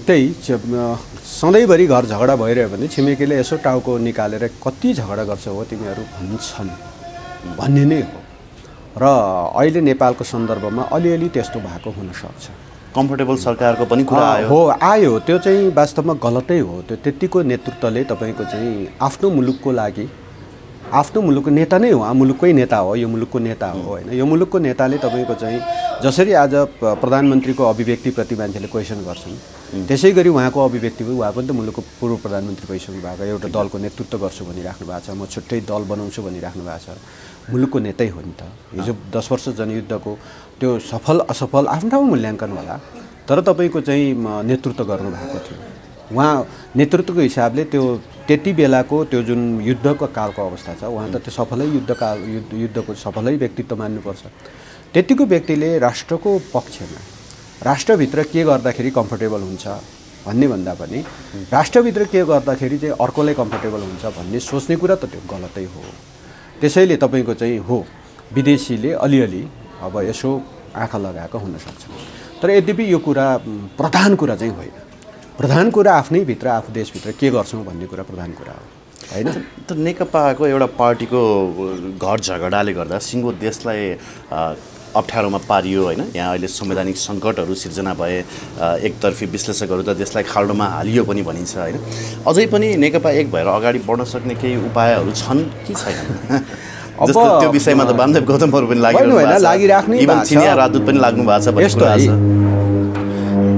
त्यही सधैँभरि घर झगडा भइरह्यो भने छिमेकीले यसो टाउको निकालेर कति झगडा गर्छ हो तिमीहरू भन्छन् भन्ने नै हो। र अहिले नेपालको सन्दर्भमा अलिअलि त्यस्तो भएको हुनसक्छ। कम्फर्टेबल सरकारको पनि कुरा आयो त्यो चाहिँ वास्तवमा गलतै हो। त्यो त्यतिको नेतृत्वले तपाईँको चाहिँ आफ्नो मुलुकको लागि आफ्नो मुलुकको नेता नै हो, मुलुककै नेता हो, यो मुलुकको नेता हो होइन। यो मुलुकको नेताले तपाईँको चाहिँ जसरी आज प्रधानमन्त्रीको अभिव्यक्तिप्रति मान्छेले क्वेसन गर्छन् त्यसै गरी उहाँको अभिव्यक्ति उहाँ पनि त मुलुकको पूर्व प्रधानमन्त्री भइसक्नु भएको, एउटा दलको नेतृत्व गर्छु भनिराख्नु भएको छ, म छुट्टै दल बनाउँछु भनिराख्नु भएको छ। मुलुकको नेतै हो नि त। हिजो 10 वर्ष जनयुद्धको त्यो सफल असफल आफ्नो ठाउँमा मूल्याङ्कन होला, तर तपाईँको चाहिँ नेतृत्व गर्नुभएको थियो। उहाँ नेतृत्वको हिसाबले त्यो त्यति बेलाको त्यो जुन युद्धको कालको अवस्था छ उहाँ त त्यो सफलै युद्धको सफलै व्यक्तित्व मान्नुपर्छ। त्यतिको व्यक्तिले राष्ट्रको पक्षमा राष्ट्रभित्र के गर्दाखेरि कम्फर्टेबल हुन्छ भन्ने भन्दा पनि राष्ट्रभित्र के गर्दाखेरि चाहिँ अर्कोलाई कम्फर्टेबल हुन्छ भन्ने सोच्ने कुरा त त्यो गलतै हो। त्यसैले तपाईँको चाहिँ हो विदेशीले अलिअलि अब यसो आँखा लगाएको हुनसक्छ, तर यद्यपि यो कुरा प्रधान कुरा चाहिँ होइन। प्रधान कुरा आफ्नै भित्र आफू देशभित्र के गर्छौँ भन्ने कुरा प्रधान कुरा हो होइन। त नेकपाको एउटा पार्टीको घर झगडाले गर्दा सिङ्गो देशलाई अप्ठ्यारोमा पारियो होइन। यहाँ अहिले संवैधानिक सङ्कटहरू सिर्जना भए, एकतर्फी विश्लेषकहरू त देशलाई खाल्डोमा हालियो पनि भनिन्छ होइन। अझै पनि नेकपा एक भएर अगाडि बढ्न सक्ने केही उपायहरू छन् कि छैनन्? जस्तो त्यो विषयमा त वामदेव गौतमहरू पनि लागिराख्ने चिनिया राजदूत पनि लाग्नु भएको छ।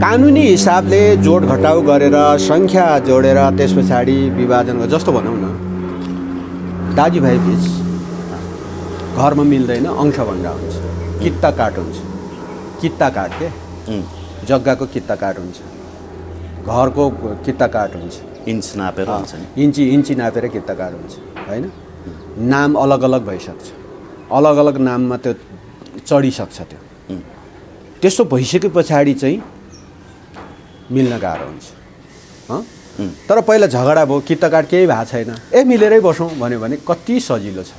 कानुनी हिसाबले जोड घटाउ गरेर सङ्ख्या जोडेर त्यस पछाडि विभाजन जस्तो भनौँ न, दाजुभाइ बिच घरमा मिल्दैन, अंशभङ्गा हुन्छ, कित्ता काट हुन्छ, कित्ता काट के जग्गाको कित्ता काट हुन्छ घरको किता काट हुन्छ, इन्च नापेर हुन्छ नि, इन्ची नापेर किता काट हुन्छ होइन। नाम अलग अलग भइसक्छ, अलग अलग नाममा त्यो चढिसक्छ। त्यस्तो भइसके पछाडि चाहिँ मिल्न गाह्रो हुन्छ। तर पहिला झगडा भयो, किता काट केही भएको छैन, मिलेरै बसौँ भन्यो भने कति सजिलो छ।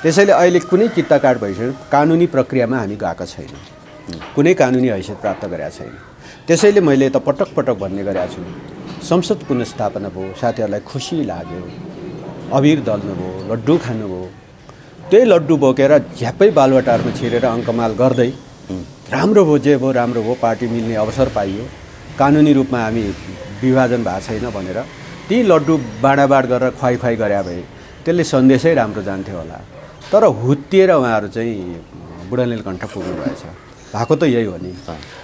त्यसैले अहिले कुनै किता काट भइसक्यो, कानुनी प्रक्रियामा हामी गएका छैन, कुनै कानुनी हैसियत प्राप्त गरेका छैन। त्यसैले मैले त पटक पटक भन्ने गरेको छु, संसद पुनर्स्थापना भयो, साथीहरूलाई खुसी लाग्यो, अबिर दल्नुभयो, लड्डु खानुभयो, त्यही लड्डु बोकेर झ्याप्पै बालुवाटारमा छिरेर अङ्कमाल गर्दै राम्रो भयो, जे भयो राम्रो भयो, पार्टी मिल्ने अवसर पाइयो, कानुनी रूपमा हामी विभाजन भएको छैन भनेर ती लड्डु बाँडाबाँड गरेर खुवाई गरे भए त्यसले सन्देशै राम्रो जान्थ्यो होला। तर हुत्तिएर उहाँहरू चाहिँ बुढा नीलकण्ठ पुग्नु भएछ, भएको त यही हो नि।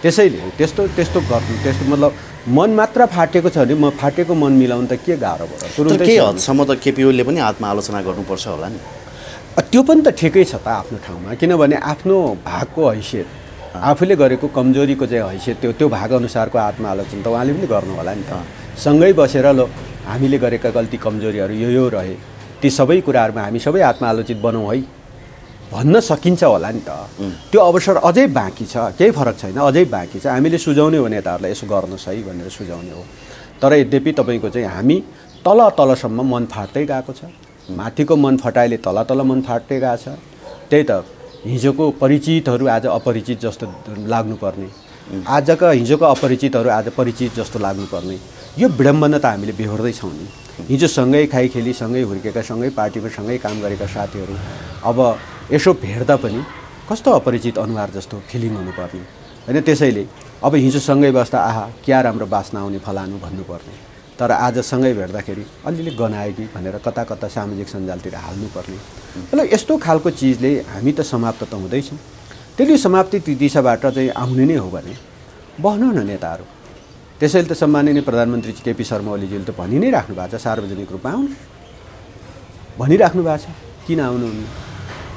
त्यसैले त्यस्तो गर्नु, त्यस्तो मतलब मन मात्र फाटेको छ भने फाटेको मन मिलाउनु त के गाह्रो भयो। केही हदसम्म त केपी ओलीले पनि आत्मआलोचना गर्नुपर्छ होला नि। त्यो पनि त ठिकै छ त आफ्नो ठाउँमा, किनभने आफ्नो भागको हैसियत, आफूले गरेको कमजोरीको चाहिँ हैसियत, त्यो भाग अनुसारको आत्मआलोचना त उहाँले पनि गर्नु होला नि त। सँगै बसेर ल हामीले गरेका गल्ती कमजोरीहरू यो रहे, ती सबै कुराहरूमा हामी सबै आत्मआलोचित बनौँ है भन्न सकिन्छ होला नि त। त्यो अवसर अझै बाँकी छ, केही फरक छैन, अझै बाँकी छ। हामीले सुझाउने हो नेताहरूलाई यसो गर्नुहोस् है भनेर सुझाउने हो। तर यद्यपि तपाईँको चाहिँ हामी तलसम्म मन फाट्दै गएको छ, माथिको मन फटाइले तल मन फाट्दै गएको छ। त्यही त हिजोको परिचितहरू आज अपरिचित जस्तो लाग्नुपर्ने, हिजोको अपरिचितहरू आज परिचित जस्तो लाग्नुपर्ने, यो विडम्बना त हामीले बेहोर्दैछौँ नि। हिजो सँगै खाइखेली, सँगै हुर्केका, सँगै पार्टीमा सँगै काम गरेका साथीहरू अब यसो भेट्दा पनि कस्तो अपरिचित अनुहार जस्तो फिलिङ हुनुपर्ने होइन। त्यसैले अब हिजो सँगै बस्दा आहा क्या राम्रो बास्ना आउने फलानु भन्नुपर्ने, तर आज सँगै भेट्दाखेरि अलिअलि गनायो कि भनेर कता कता सामाजिक सञ्जालतिर हाल्नुपर्ने। मतलब यस्तो खालको चिजले हामी त समाप्त त हुँदैछौँ। त्यसले समाप्ति दिशाबाट चाहिँ आउने नै हो भने बन्नु न नेताहरू। त्यसैले त सम्माननीय प्रधानमन्त्री केपी शर्मा ओलीजीले त भनि नै राख्नु भएको छ, सार्वजनिक रूपमा आउनु भनिराख्नु भएको छ, किन आउनुहुन्न,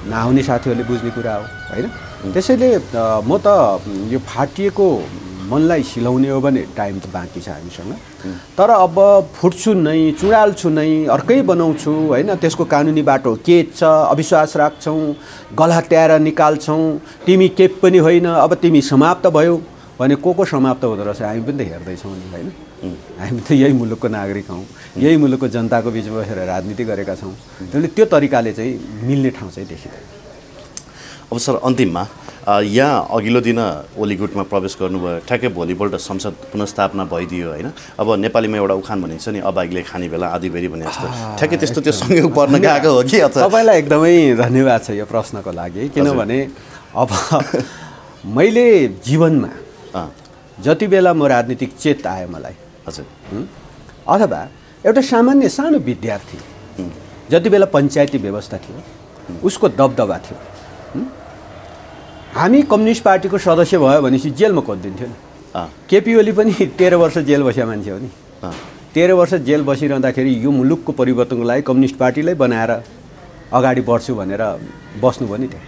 नआउने साथीहरूले बुझ्ने कुरा हो होइन। त्यसैले म त यो फाटिएको मनलाई सिलाउने हो भने टाइम त बाँकी छ हामीसँग, तर अब फुट्छु नै, चुडाल्छु नै, अर्कै बनाउँछु होइन। त्यसको कानुनी बाटो के छ, अविश्वास राख्छौँ, गला त्याएर निकाल्छौँ, तिमी के पनि होइन, अब तिमी समाप्त भयो भने को समाप्त हुँदो रहेछ हामी पनि त हेर्दैछौँ नि होइन। हामी त यही मुलुकको नागरिक हौँ, यही मुलुकको जनताको बिचमा बसेर राजनीति गरेका छौँ। त्यसले त्यो तरिकाले चाहिँ मिल्ने ठाउँ चाहिँ देखिँदैन। अब सर अन्तिममा यहाँ अघिल्लो दिन ओली गुटमा प्रवेश गर्नुभयो, ठ्याक्कै भोलिपल्ट संसद पुनर्स्थापना भइदियो होइन। अब नेपालीमा एउटा उखान भनिन्छ नि, अबागले खाने बेला आधीबेरी भने जस्तो, ठ्याक्कै त्यस्तो त्यो संयोग पर्न गएको हो कि? तपाईँलाई एकदमै धन्यवाद छ यो प्रश्नको लागि, किनभने अब मैले जीवनमा जति बेला म राजनीतिक चेत आयो मलाई, हजुर, अथवा एउटा सामान्य सानो विद्यार्थी जति बेला पञ्चायती व्यवस्था थियो उसको दबदबा थियो, हामी कम्युनिस्ट पार्टीको सदस्य भयो भनेपछि जेलमा कोदिन्थ्यो नि। केपी ओली पनि 13 वर्ष जेल बसेका मान्छे हो नि। 13 वर्ष जेल बसिरहँदाखेरि यो मुलुकको परिवर्तनको लागि कम्युनिस्ट पार्टीलाई बनाएर अगाडि बढ्छु भनेर बस्नुभयो नि त्यो।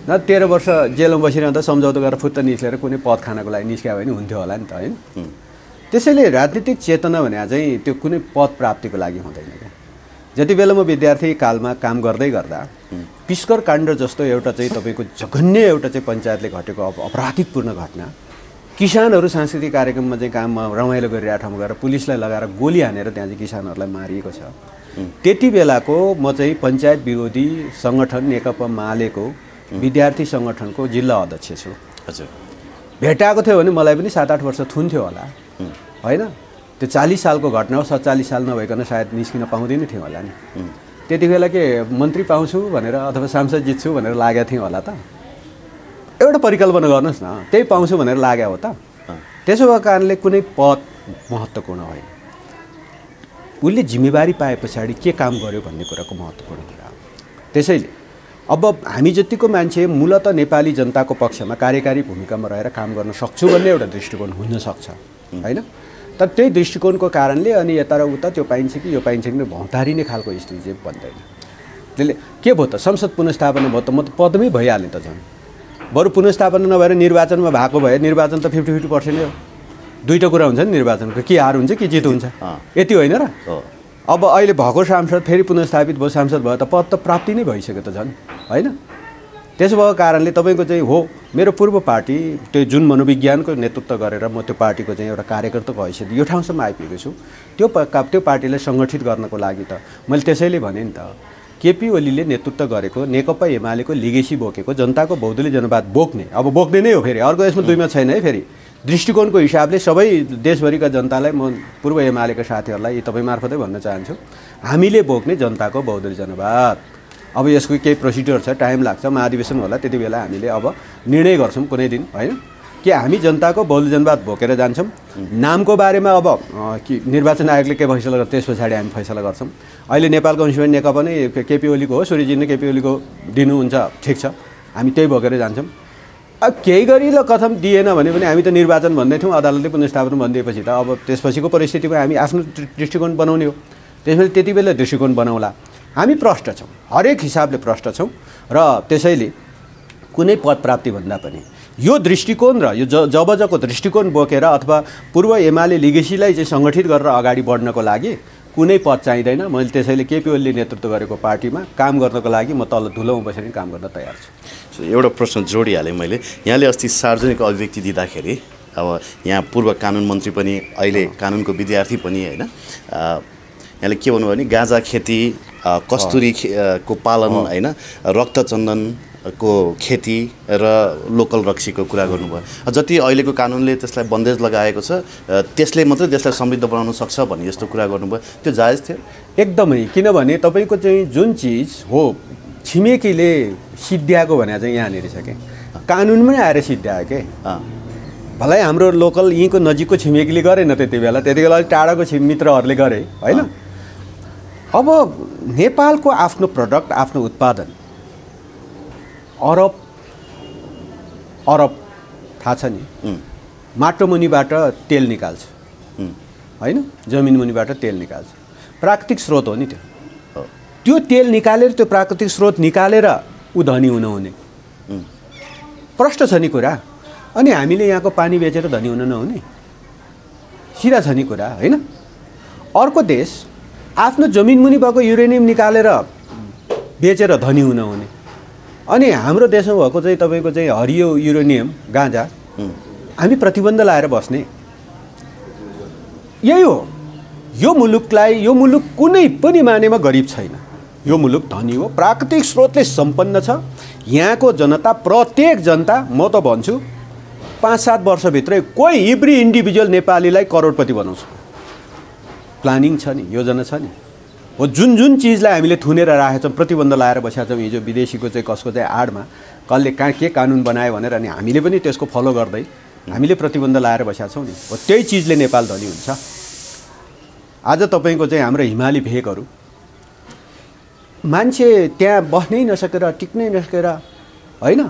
न 13 वर्ष जेलमा बसिरहँदा सम्झौता गरेर फुत्त निस्केर कुनै पद खानको लागि निस्क्यो भने हुन्थ्यो होला नि त होइन। त्यसैले राजनीतिक चेतना भने चाहिँ त्यो कुनै पद प्राप्तिको लागि हुँदैन क्या। जति बेला म विद्यार्थी कालमा काम गर्दै गर्दा पिस्कर काण्ड जस्तो एउटा चाहिँ तपाईँको जघन्य एउटा चाहिँ पञ्चायतले घटेको अपराधिकपूर्ण घटना, किसानहरू सांस्कृतिक कार्यक्रममा चाहिँ काममा रमाइलो गरिरहेको ठाउँमा गएर पुलिसलाई लगाएर गोली हानेर त्यहाँ चाहिँ किसानहरूलाई मारिएको छ। त्यति बेलाको म चाहिँ पञ्चायत विरोधी सङ्गठन नेकपा मालेको विद्यार्थी सङ्गठनको जिल्ला अध्यक्ष छु। हजुर, भेटाएको थियो भने मलाई पनि 7-8 वर्ष थुन्थ्यो होला होइन। त्यो 40 सालको घटना हो, 47 साल नभइकन सायद निस्किन पाउँदैन थियो होला नि। त्यति बेला के मन्त्री पाउँछु भनेर अथवा सांसद जित्छु भनेर लागेको थिएँ होला त? एउटा परिकल्पना गर्नुहोस् न, त्यही पाउँछु भनेर लाग्यो हो त? त्यसो भएको कारणले कुनै पद महत्त्वपूर्ण होइन, उसले जिम्मेवारी पाए पछाडि के काम गर्यो भन्ने कुराको महत्त्वपूर्ण कुरा हो। त्यसैले अब हामी जतिको मान्छे मूलत नेपाली जनताको पक्षमा कार्यकारी भूमिकामा रहेर काम गर्न सक्छु भन्ने एउटा दृष्टिकोण हुनसक्छ होइन। तर त्यही दृष्टिकोणको कारणले अनि यता र उता त्यो पाइन्छ कि यो पाइन्छ कि भौतारिने खालको स्थिति चाहिँ बन्दैन। त्यसले के भयो त, संसद पुनर्स्थापना भयो त म त पदमै भइहालेँ त झन्। बरु पुनर्स्थापना नभएर निर्वाचनमा भएको भए निर्वाचन त 50-50% नै हो। दुईटा कुरा हुन्छ नि निर्वाचनको, कि हार हुन्छ कि जित हुन्छ, यति होइन र? अब अहिले भएको सांसद फेरि पुनर्स्थापित भयो, सांसद भयो त पद त प्राप्ति नै भइसक्यो त झन्, होइन? त्यसो भएको कारणले तपाईँको चाहिँ हो मेरो पूर्व पार्टी त्यो जुन मनोविज्ञानको नेतृत्व गरेर म त्यो पार्टीको चाहिँ एउटा कार्यकर्ताको हैसियत यो ठाउँसम्म आइपुगेको छु, त्यो पार्टीलाई सङ्गठित गर्नको लागि त मैले त्यसैले भने नि त केपी ओलीले नेतृत्व गरेको नेकपा एमालेको लिगेसी बोकेको जनताको बहुदलीय जनवाद बोक्ने, अब बोक्ने नै हो फेरि, अर्को यसमा दुईमा छैन है। फेरि दृष्टिकोणको हिसाबले सबै देशभरिका जनतालाई म पूर्व एमालेका साथीहरूलाई तपाईँ मार्फतै भन्न चाहन्छु, हामीले बोक्ने जनताको बहुदलीय जनवाद। अब यसको केही प्रोसिड्युर छ, टाइम लाग्छ, महाधिवेशन होला, त्यति बेला हामीले अब निर्णय गर्छौँ कुनै दिन, होइन? कि हामी जनताको बहुदलीय जनवाद बोकेर जान्छौँ। नामको बारेमा अब कि निर्वाचन आयोगले के फैसला गर्छ त्यस पछाडि हामी फैसला गर्छौँ। अहिले नेपाल कम्युनिस्ट नेकपा नै केपी ओलीको हो, सूर्यजी नै केपी ओलीको दिनुहुन्छ, ठिक छ, हामी त्यही बोकेर जान्छौँ। अब केही गरी ल कथम दिएन भने पनि हामी त निर्वाचन भन्दै थियौँ, अदालतले पुनर्स्थापन भनिदिएपछि त अब त्यसपछिको परिस्थितिमा हामी आफ्नो दृष्टिकोण बनाउने हो, त्यसैले त्यति बेला दृष्टिकोण बनाउला। हामी प्रष्ट छौँ, हरेक हिसाबले प्रष्ट छौँ र त्यसैले कुनै पद प्राप्तिभन्दा पनि यो दृष्टिकोण र यो जबजको दृष्टिकोण बोकेर अथवा पूर्व एमाले लिगेसीलाई चाहिँ सङ्गठित गरेर अगाडि बढ्नको लागि कुनै पद चाहिँदैन। मैले त्यसैले केपी ओलीले नेतृत्व गरेको पार्टीमा काम गर्नको लागि म तल धुलोमा बसेर काम गर्न तयार छु। एउटा प्रश्न जोडिहालेँ मैले, यहाँले अस्ति सार्वजनिक अभिव्यक्ति दिँदाखेरि अब यहाँ पूर्व कानुन मन्त्री पनि अहिले कानुनको विद्यार्थी पनि, होइन, यहाँले के भन्नुभयो भने गाँजा खेती, कस्तुरी को पालन, होइन, रक्तचन्दनको खेती र लोकल रक्सीको कुरा गर्नुभयो। जति अहिलेको कानुनले त्यसलाई बन्देज लगाएको छ त्यसले मात्रै देशलाई समृद्ध बनाउन सक्छ भन्ने जस्तो कुरा गर्नुभयो, त्यो जायज थियो? एकदमै, किनभने तपाईँको चाहिँ जुन चिज हो छिमेकीले सिद्ध्याएको भने चाहिँ यहाँनिर छ कि कानुनमै आएर सिद्ध्यायो के। भलै हाम्रो लोकल यहीँको नजिकको छिमेकीले गरेन त्यति बेला टाढाको मित्रहरूले गरे, होइन? अब नेपालको आफ्नो प्रडक्ट, आफ्नो उत्पादन अरब थाहा छ नि, माटो मुनिबाट तेल निकाल्छ, होइन, जमिन मुनिबाट तेल निकाल्छ, प्राकृतिक स्रोत हो नि त्यो तेल निकालेर त्यो प्राकृतिक स्रोत निकालेर ऊ धनी हुनुहुने प्रष्ट छ नि कुरा। अनि हामीले यहाँको पानी बेचेर धनी हुन नहुने, सिधा छ नि कुरा, होइन? अर्को देश आफ्नो जमिन मुनि भएको युरेनियम निकालेर बेचेर धनी हुन हुने, अनि हाम्रो देशमा भएको चाहिँ तपाईँको चाहिँ हरियो युरेनियम गाँजा हामी प्रतिबन्ध लाएर बस्ने, यही हो। यो मुलुकलाई, यो मुलुक कुनै पनि मानेमा गरिब छैन, यो मुलुक धनी हो, प्राकृतिक स्रोतले सम्पन्न छ। यहाँको जनता, प्रत्येक जनता, म त भन्छु 5-7 वर्षभित्रै कोही इभ्री इन्डिभिजुअल नेपालीलाई करोडपति बनाउँछ, प्लानिङ छ नि, योजना छ नि। हो जुन जुन चिजलाई हामीले थुनेर राखेका छौँ, प्रतिबन्ध लाएर बसेका छौँ, हिजो विदेशीको चाहिँ कसको चाहिँ आडमा कसले कहाँ के कानुन बनायो भनेर, अनि हामीले पनि त्यसको फलो गर्दै हामीले प्रतिबन्ध लाएर बसेका छौँ नि, हो त्यही चिजले नेपाल धनी हुन्छ। आज तपाईँको चाहिँ हाम्रो हिमाली भेगहरू मान्छे त्यहाँ बस्नै नसकेर, टिक्नै नसकेर, होइन,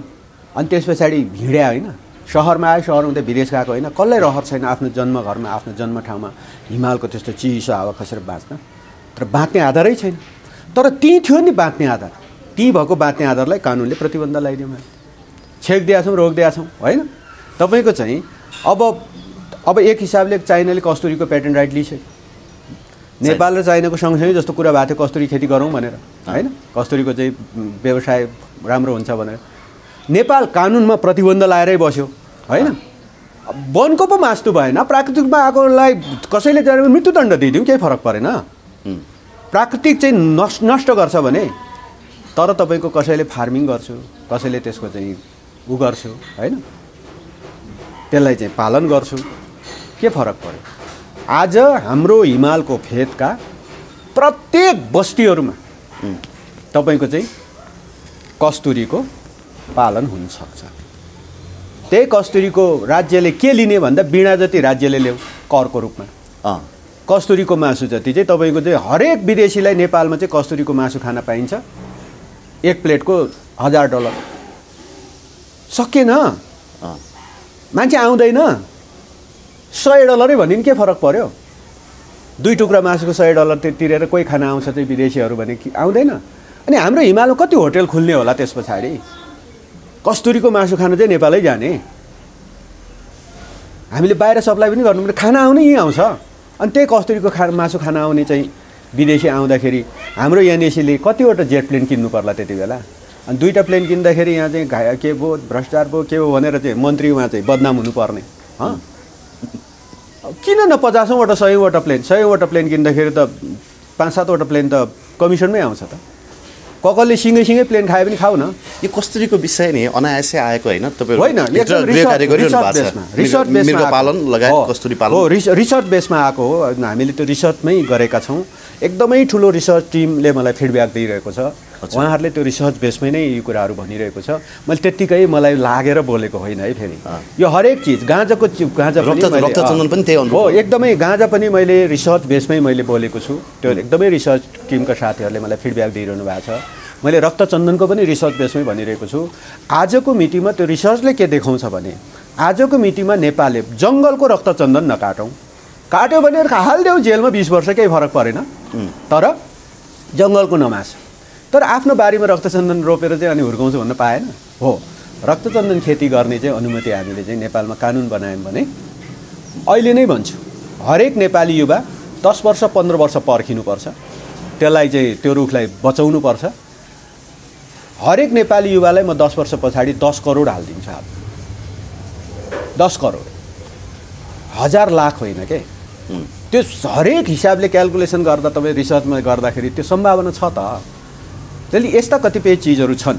अनि त्यस पछाडि हिँड्या, होइन, सहरमा आयो, सहरमा त विदेश गएको होइन, कसलाई रहर छैन आफ्नो जन्मघरमा, आफ्नो जन्म ठाउँमा हिमालको त्यस्तो चिसो हावा खसेर बाँच्न, तर बाँच्ने आधारै छैन। तर ती थियो नि बाँच्ने आधार, ती भएको बाँच्ने आधारलाई कानुनले प्रतिबन्ध लगाइदियो, मैले छेक दिएका छौँ, रोक दिएका छौँ, होइन? तपाईँको चाहिँ अब एक हिसाबले चाइनाले कस्तुरीको पेटेन्ट राइट लिइसक्यो, नेपाल र चाइनाको सँगसँगै जस्तो कुरा भएको थियो कस्तुरी खेती गरौँ भनेर, होइन, कस्तुरीको चाहिँ व्यवसाय राम्रो हुन्छ भनेर नेपाल कानुनमा प्रतिबन्ध लाएरै बस्यो, होइन? वनको पो मास्नु भएन, प्राकृतिकमा आएकोलाई कसैले जाने मृत्युदण्ड दिइदिउँ, केही फरक परेन। प्राकृतिक चाहिँ नष्ट गर्छ भने, तर तपाईँको कसैले फार्मिङ गर्छु, कसैले त्यसको चाहिँ उ गर्छु, होइन, त्यसलाई चाहिँ पालन गर्छु, के फरक पर्यो? आज हाम्रो हिमालको फेदका प्रत्येक बस्तीहरूमा तपाईँको चाहिँ कस्तुरीको पालन हुन सक्छ। त्यही कस्तुरीको राज्यले के लिने भन्दा बिना जति राज्यले ल्याऊ करको रूपमा, कस्तुरीको मासु जति चाहिँ तपाईँको चाहिँ हरेक विदेशीलाई नेपालमा चाहिँ कस्तुरीको मासु खान पाइन्छ, एक प्लेटको $1000 सकेन, मान्छे आउँदैन, $100 भनिन् के फरक पर्यो? 2 टुक्रा मासुको $100 तिरेर कोही खाना आउँछ चाहिँ विदेशीहरू भने आउँदैन। अनि हाम्रो हिमालमा कति होटल खुल्ने होला त्यस पछाडि? कस्तुरीको मासु खान चाहिँ नेपालै जाने, हामीले बाहिर सप्लाई पनि गर्नु पर्ने, खाना आउने यहीँ आउँछ। अनि त्यही कस्तुरीको मासु खाना आउने चाहिँ विदेशी आउँदाखेरि हाम्रो एनएसीले कतिवटा जेट प्लेन किन्नु पर्ला त्यति बेला। अनि 2टा प्लेन किन्दाखेरि यहाँ चाहिँ के भयो भ्रष्टाचार भयो के हो भनेर चाहिँ मन्त्री उहाँ चाहिँ बदनाम हुनुपर्ने। किन न 50औँवटा 100औँवटा प्लेन किन्दाखेरि त 5-7वटा प्लेन त कमिसनमै आउँछ त। कसले सिँगै प्लेन खाए पनि खाऊ न। यो कस्तुरीको विषय नि अनायासै आएको होइन तपाईहरु? होइन, रिसर्च बेसमा पालन लगायत कस्तुरी पालन हो, रिसर्च बेसमा आएको हो। हामीले त्यो रिसर्चमै गरेका छौँ। एकदमै ठुलो रिसर्च टिमले मलाई फिडब्याक दिइरहेको छ। उहाँहरूले त्यो रिसर्च बेसमै नै यो कुराहरू भनिरहेको छ। मैले त्यत्तिकै मलाई लागेर बोलेको होइन है। फेरि यो हरेक चिज गाँजा रक्तचन्दन पनि त्यही हो, एकदमै गाँजा पनि मैले रिसर्च बेसमै मैले बोलेको छु। त्यो एकदमै रिसर्च टिमका साथीहरूले मलाई फिडब्याक दिइरहनु भएको छ। मैले रक्तचन्दनको पनि रिसर्च बेसमै भनिरहेको छु। आजको मितिमा त्यो रिसर्चले के देखाउँछ भने आजको मितिमा नेपालले जङ्गलको रक्तचन्दन नकाटौँ, काट्यो भने हालिदेऊ जेलमा 20 वर्ष, केही फरक परेन। तर जङ्गलको नमास। तर आफ्नो बारीमा रक्तचन्दन रोपेर चाहिँ अनि हुर्काउँछु भन्न पाएन हो। रक्तचन्दन खेती गर्ने चाहिँ अनुमति हामीले चाहिँ नेपालमा कानुन बनायौँ भने अहिले नै भन्छु हरेक नेपाली युवा 10 वर्ष 15 वर्ष पर्खिनुपर्छ। त्यसलाई चाहिँ त्यो रुखलाई बचाउनुपर्छ। हरेक नेपाली युवालाई म 10 वर्ष पछाडि 10 करोड हालिदिन्छु। 10 करोड, 1000 लाख होइन के। त्यो हरेक हिसाबले क्यालकुलेसन गर्दा तपाईँ रिसर्चमा गर्दाखेरि त्यो सम्भावना छ त। त्यसले यस्ता कतिपय चिजहरू छन्।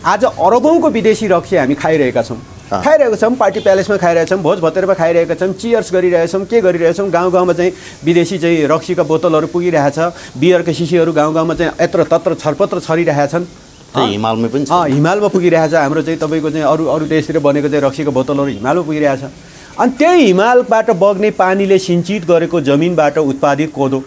आज अरबौँको विदेशी रक्सी हामी खाइरहेका छौँ, पार्टी प्यालेसमा खाइरहेका छौँ, भोज भतेरमा खाइरहेका छौँ, चियर्स गरिरहेका छौँ, के गरिरहेछौँ। गाउँ गाउँमा चाहिँ विदेशी चाहिँ रक्सीका बोतलहरू पुगिरहेछ, बियरका शिशीहरू गाउँ गाउँमा चाहिँ यत्र तत्र छरपत्र छरिरहेका छन्। हिमालमा पनि हिमालमा पुगिरहेछ। हाम्रो चाहिँ तपाईँको चाहिँ अरू देशतिर बनेको चाहिँ रक्सीको बोतलहरू हिमालमा पुगिरहेछ। अनि त्यही हिमालबाट बग्ने पानीले सिंचित गरेको जमिनबाट उत्पादित कोदो,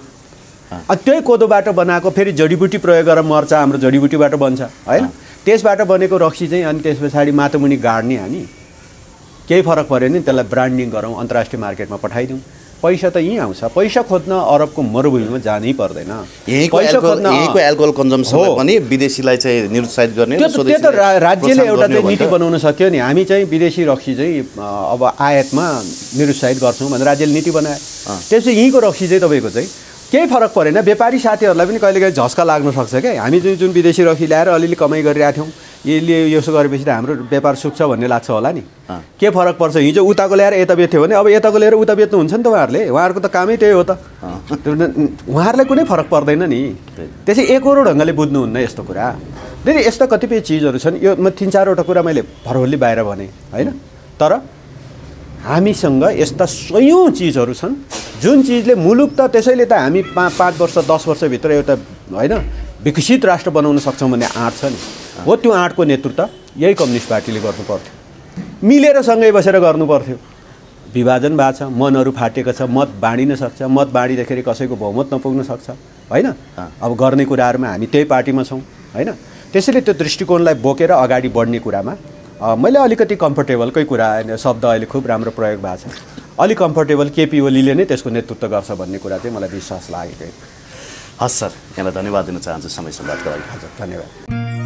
अनि त्यही कोदोबाट बनाएको फेरि जडीबुटी प्रयोग गरेर मर्छ, हाम्रो जडीबुटीबाट बन्छ होइन। त्यसबाट बनेको रक्सी चाहिँ अनि त्यस पछाडि माटोमुनि गाड्ने हामी, केही फरक पऱ्यो भने त्यसलाई ब्रान्डिङ गरौँ, अन्तर्राष्ट्रिय मार्केटमा पठाइदिउँ। पैसा त यहीँ आउँछ। पैसा खोज्न अरबको मरुभूमिमा जानै पर्दैन। यहीँको एल्कोहल कन्जम्सनलाई पनि विदेशीलाई चाहिँ निरुत्साहित गर्ने त्यो त राज्यले एउटा चाहिँ नीति बनाउन सक्यो नि। हामी चाहिँ विदेशी रक्सी चाहिँ अब आयातमा निरुत्साहित गर्छौँ भनेर राज्यले नीति बनायो। त्यसपछि यहीँको रक्सी चाहिँ तपाईँको चाहिँ केही फरक परेन। व्यापारी साथीहरूलाई पनि कहिलेकाहीँ झस्का लाग्न सक्छ क्या। हामी जुन विदेशी रक्सी ल्याएर अलिअलि कमाइ गरिरहेको थियौँ, यसले यसो गरेपछि त हाम्रो व्यापार सुक्छ भन्ने लाग्छ होला नि। के फरक पर्छ? हिजो उताको ल्याएर यता बेच्थ्यो भने अब यताको लिएर उता बेच्नुहुन्छ नि त उहाँहरूले। उहाँहरूको त कामै त्यही हो त। उहाँहरूलाई कुनै फरक पर्दैन नि। त्यसै एकरो ढङ्गले बुझ्नुहुन्न यस्तो कुरा। धेरै यस्ता कतिपय चिजहरू छन्। यो म 3-4वटा कुरा मैले भरभल्ली बाहिर भने होइन। तर हामीसँग यस्ता सयौँ चिजहरू छन् जुन चिजले मुलुक त त्यसैले त हामी 5 वर्ष 10 वर्षभित्र एउटा होइन विकसित राष्ट्र बनाउन सक्छौँ भन्ने आँट छ नि। हो, त्यो आँटको नेतृत्व यही कम्युनिस्ट पार्टीले गर्नु पर्थ्यो। मिलेर सँगै बसेर गर्नु पर्थ्यो। विभाजन भएको छ, मनहरू फाटेको छ, मत बाँडिन सक्छ। मत बाँडिँदाखेरि कसैको बहुमत नपुग्न सक्छ होइन। अब गर्ने कुराहरूमा हामी त्यही पार्टीमा छौँ होइन। त्यसैले त्यो दृष्टिकोणलाई बोकेर अगाडि बढ्ने कुरामा मैले अलिकति कम्फर्टेबलकै कुरा शब्द अहिले खुब राम्रो प्रयोग भएको छ। अलिक कम्फर्टेबल केपी ओलीले नै त्यसको नेतृत्व गर्छ भन्ने कुरा चाहिँ मलाई विश्वास लागेको। हस् सर, यहाँलाई धन्यवाद दिन चाहन्छु समय संवादको लागि। हजुर, धन्यवाद।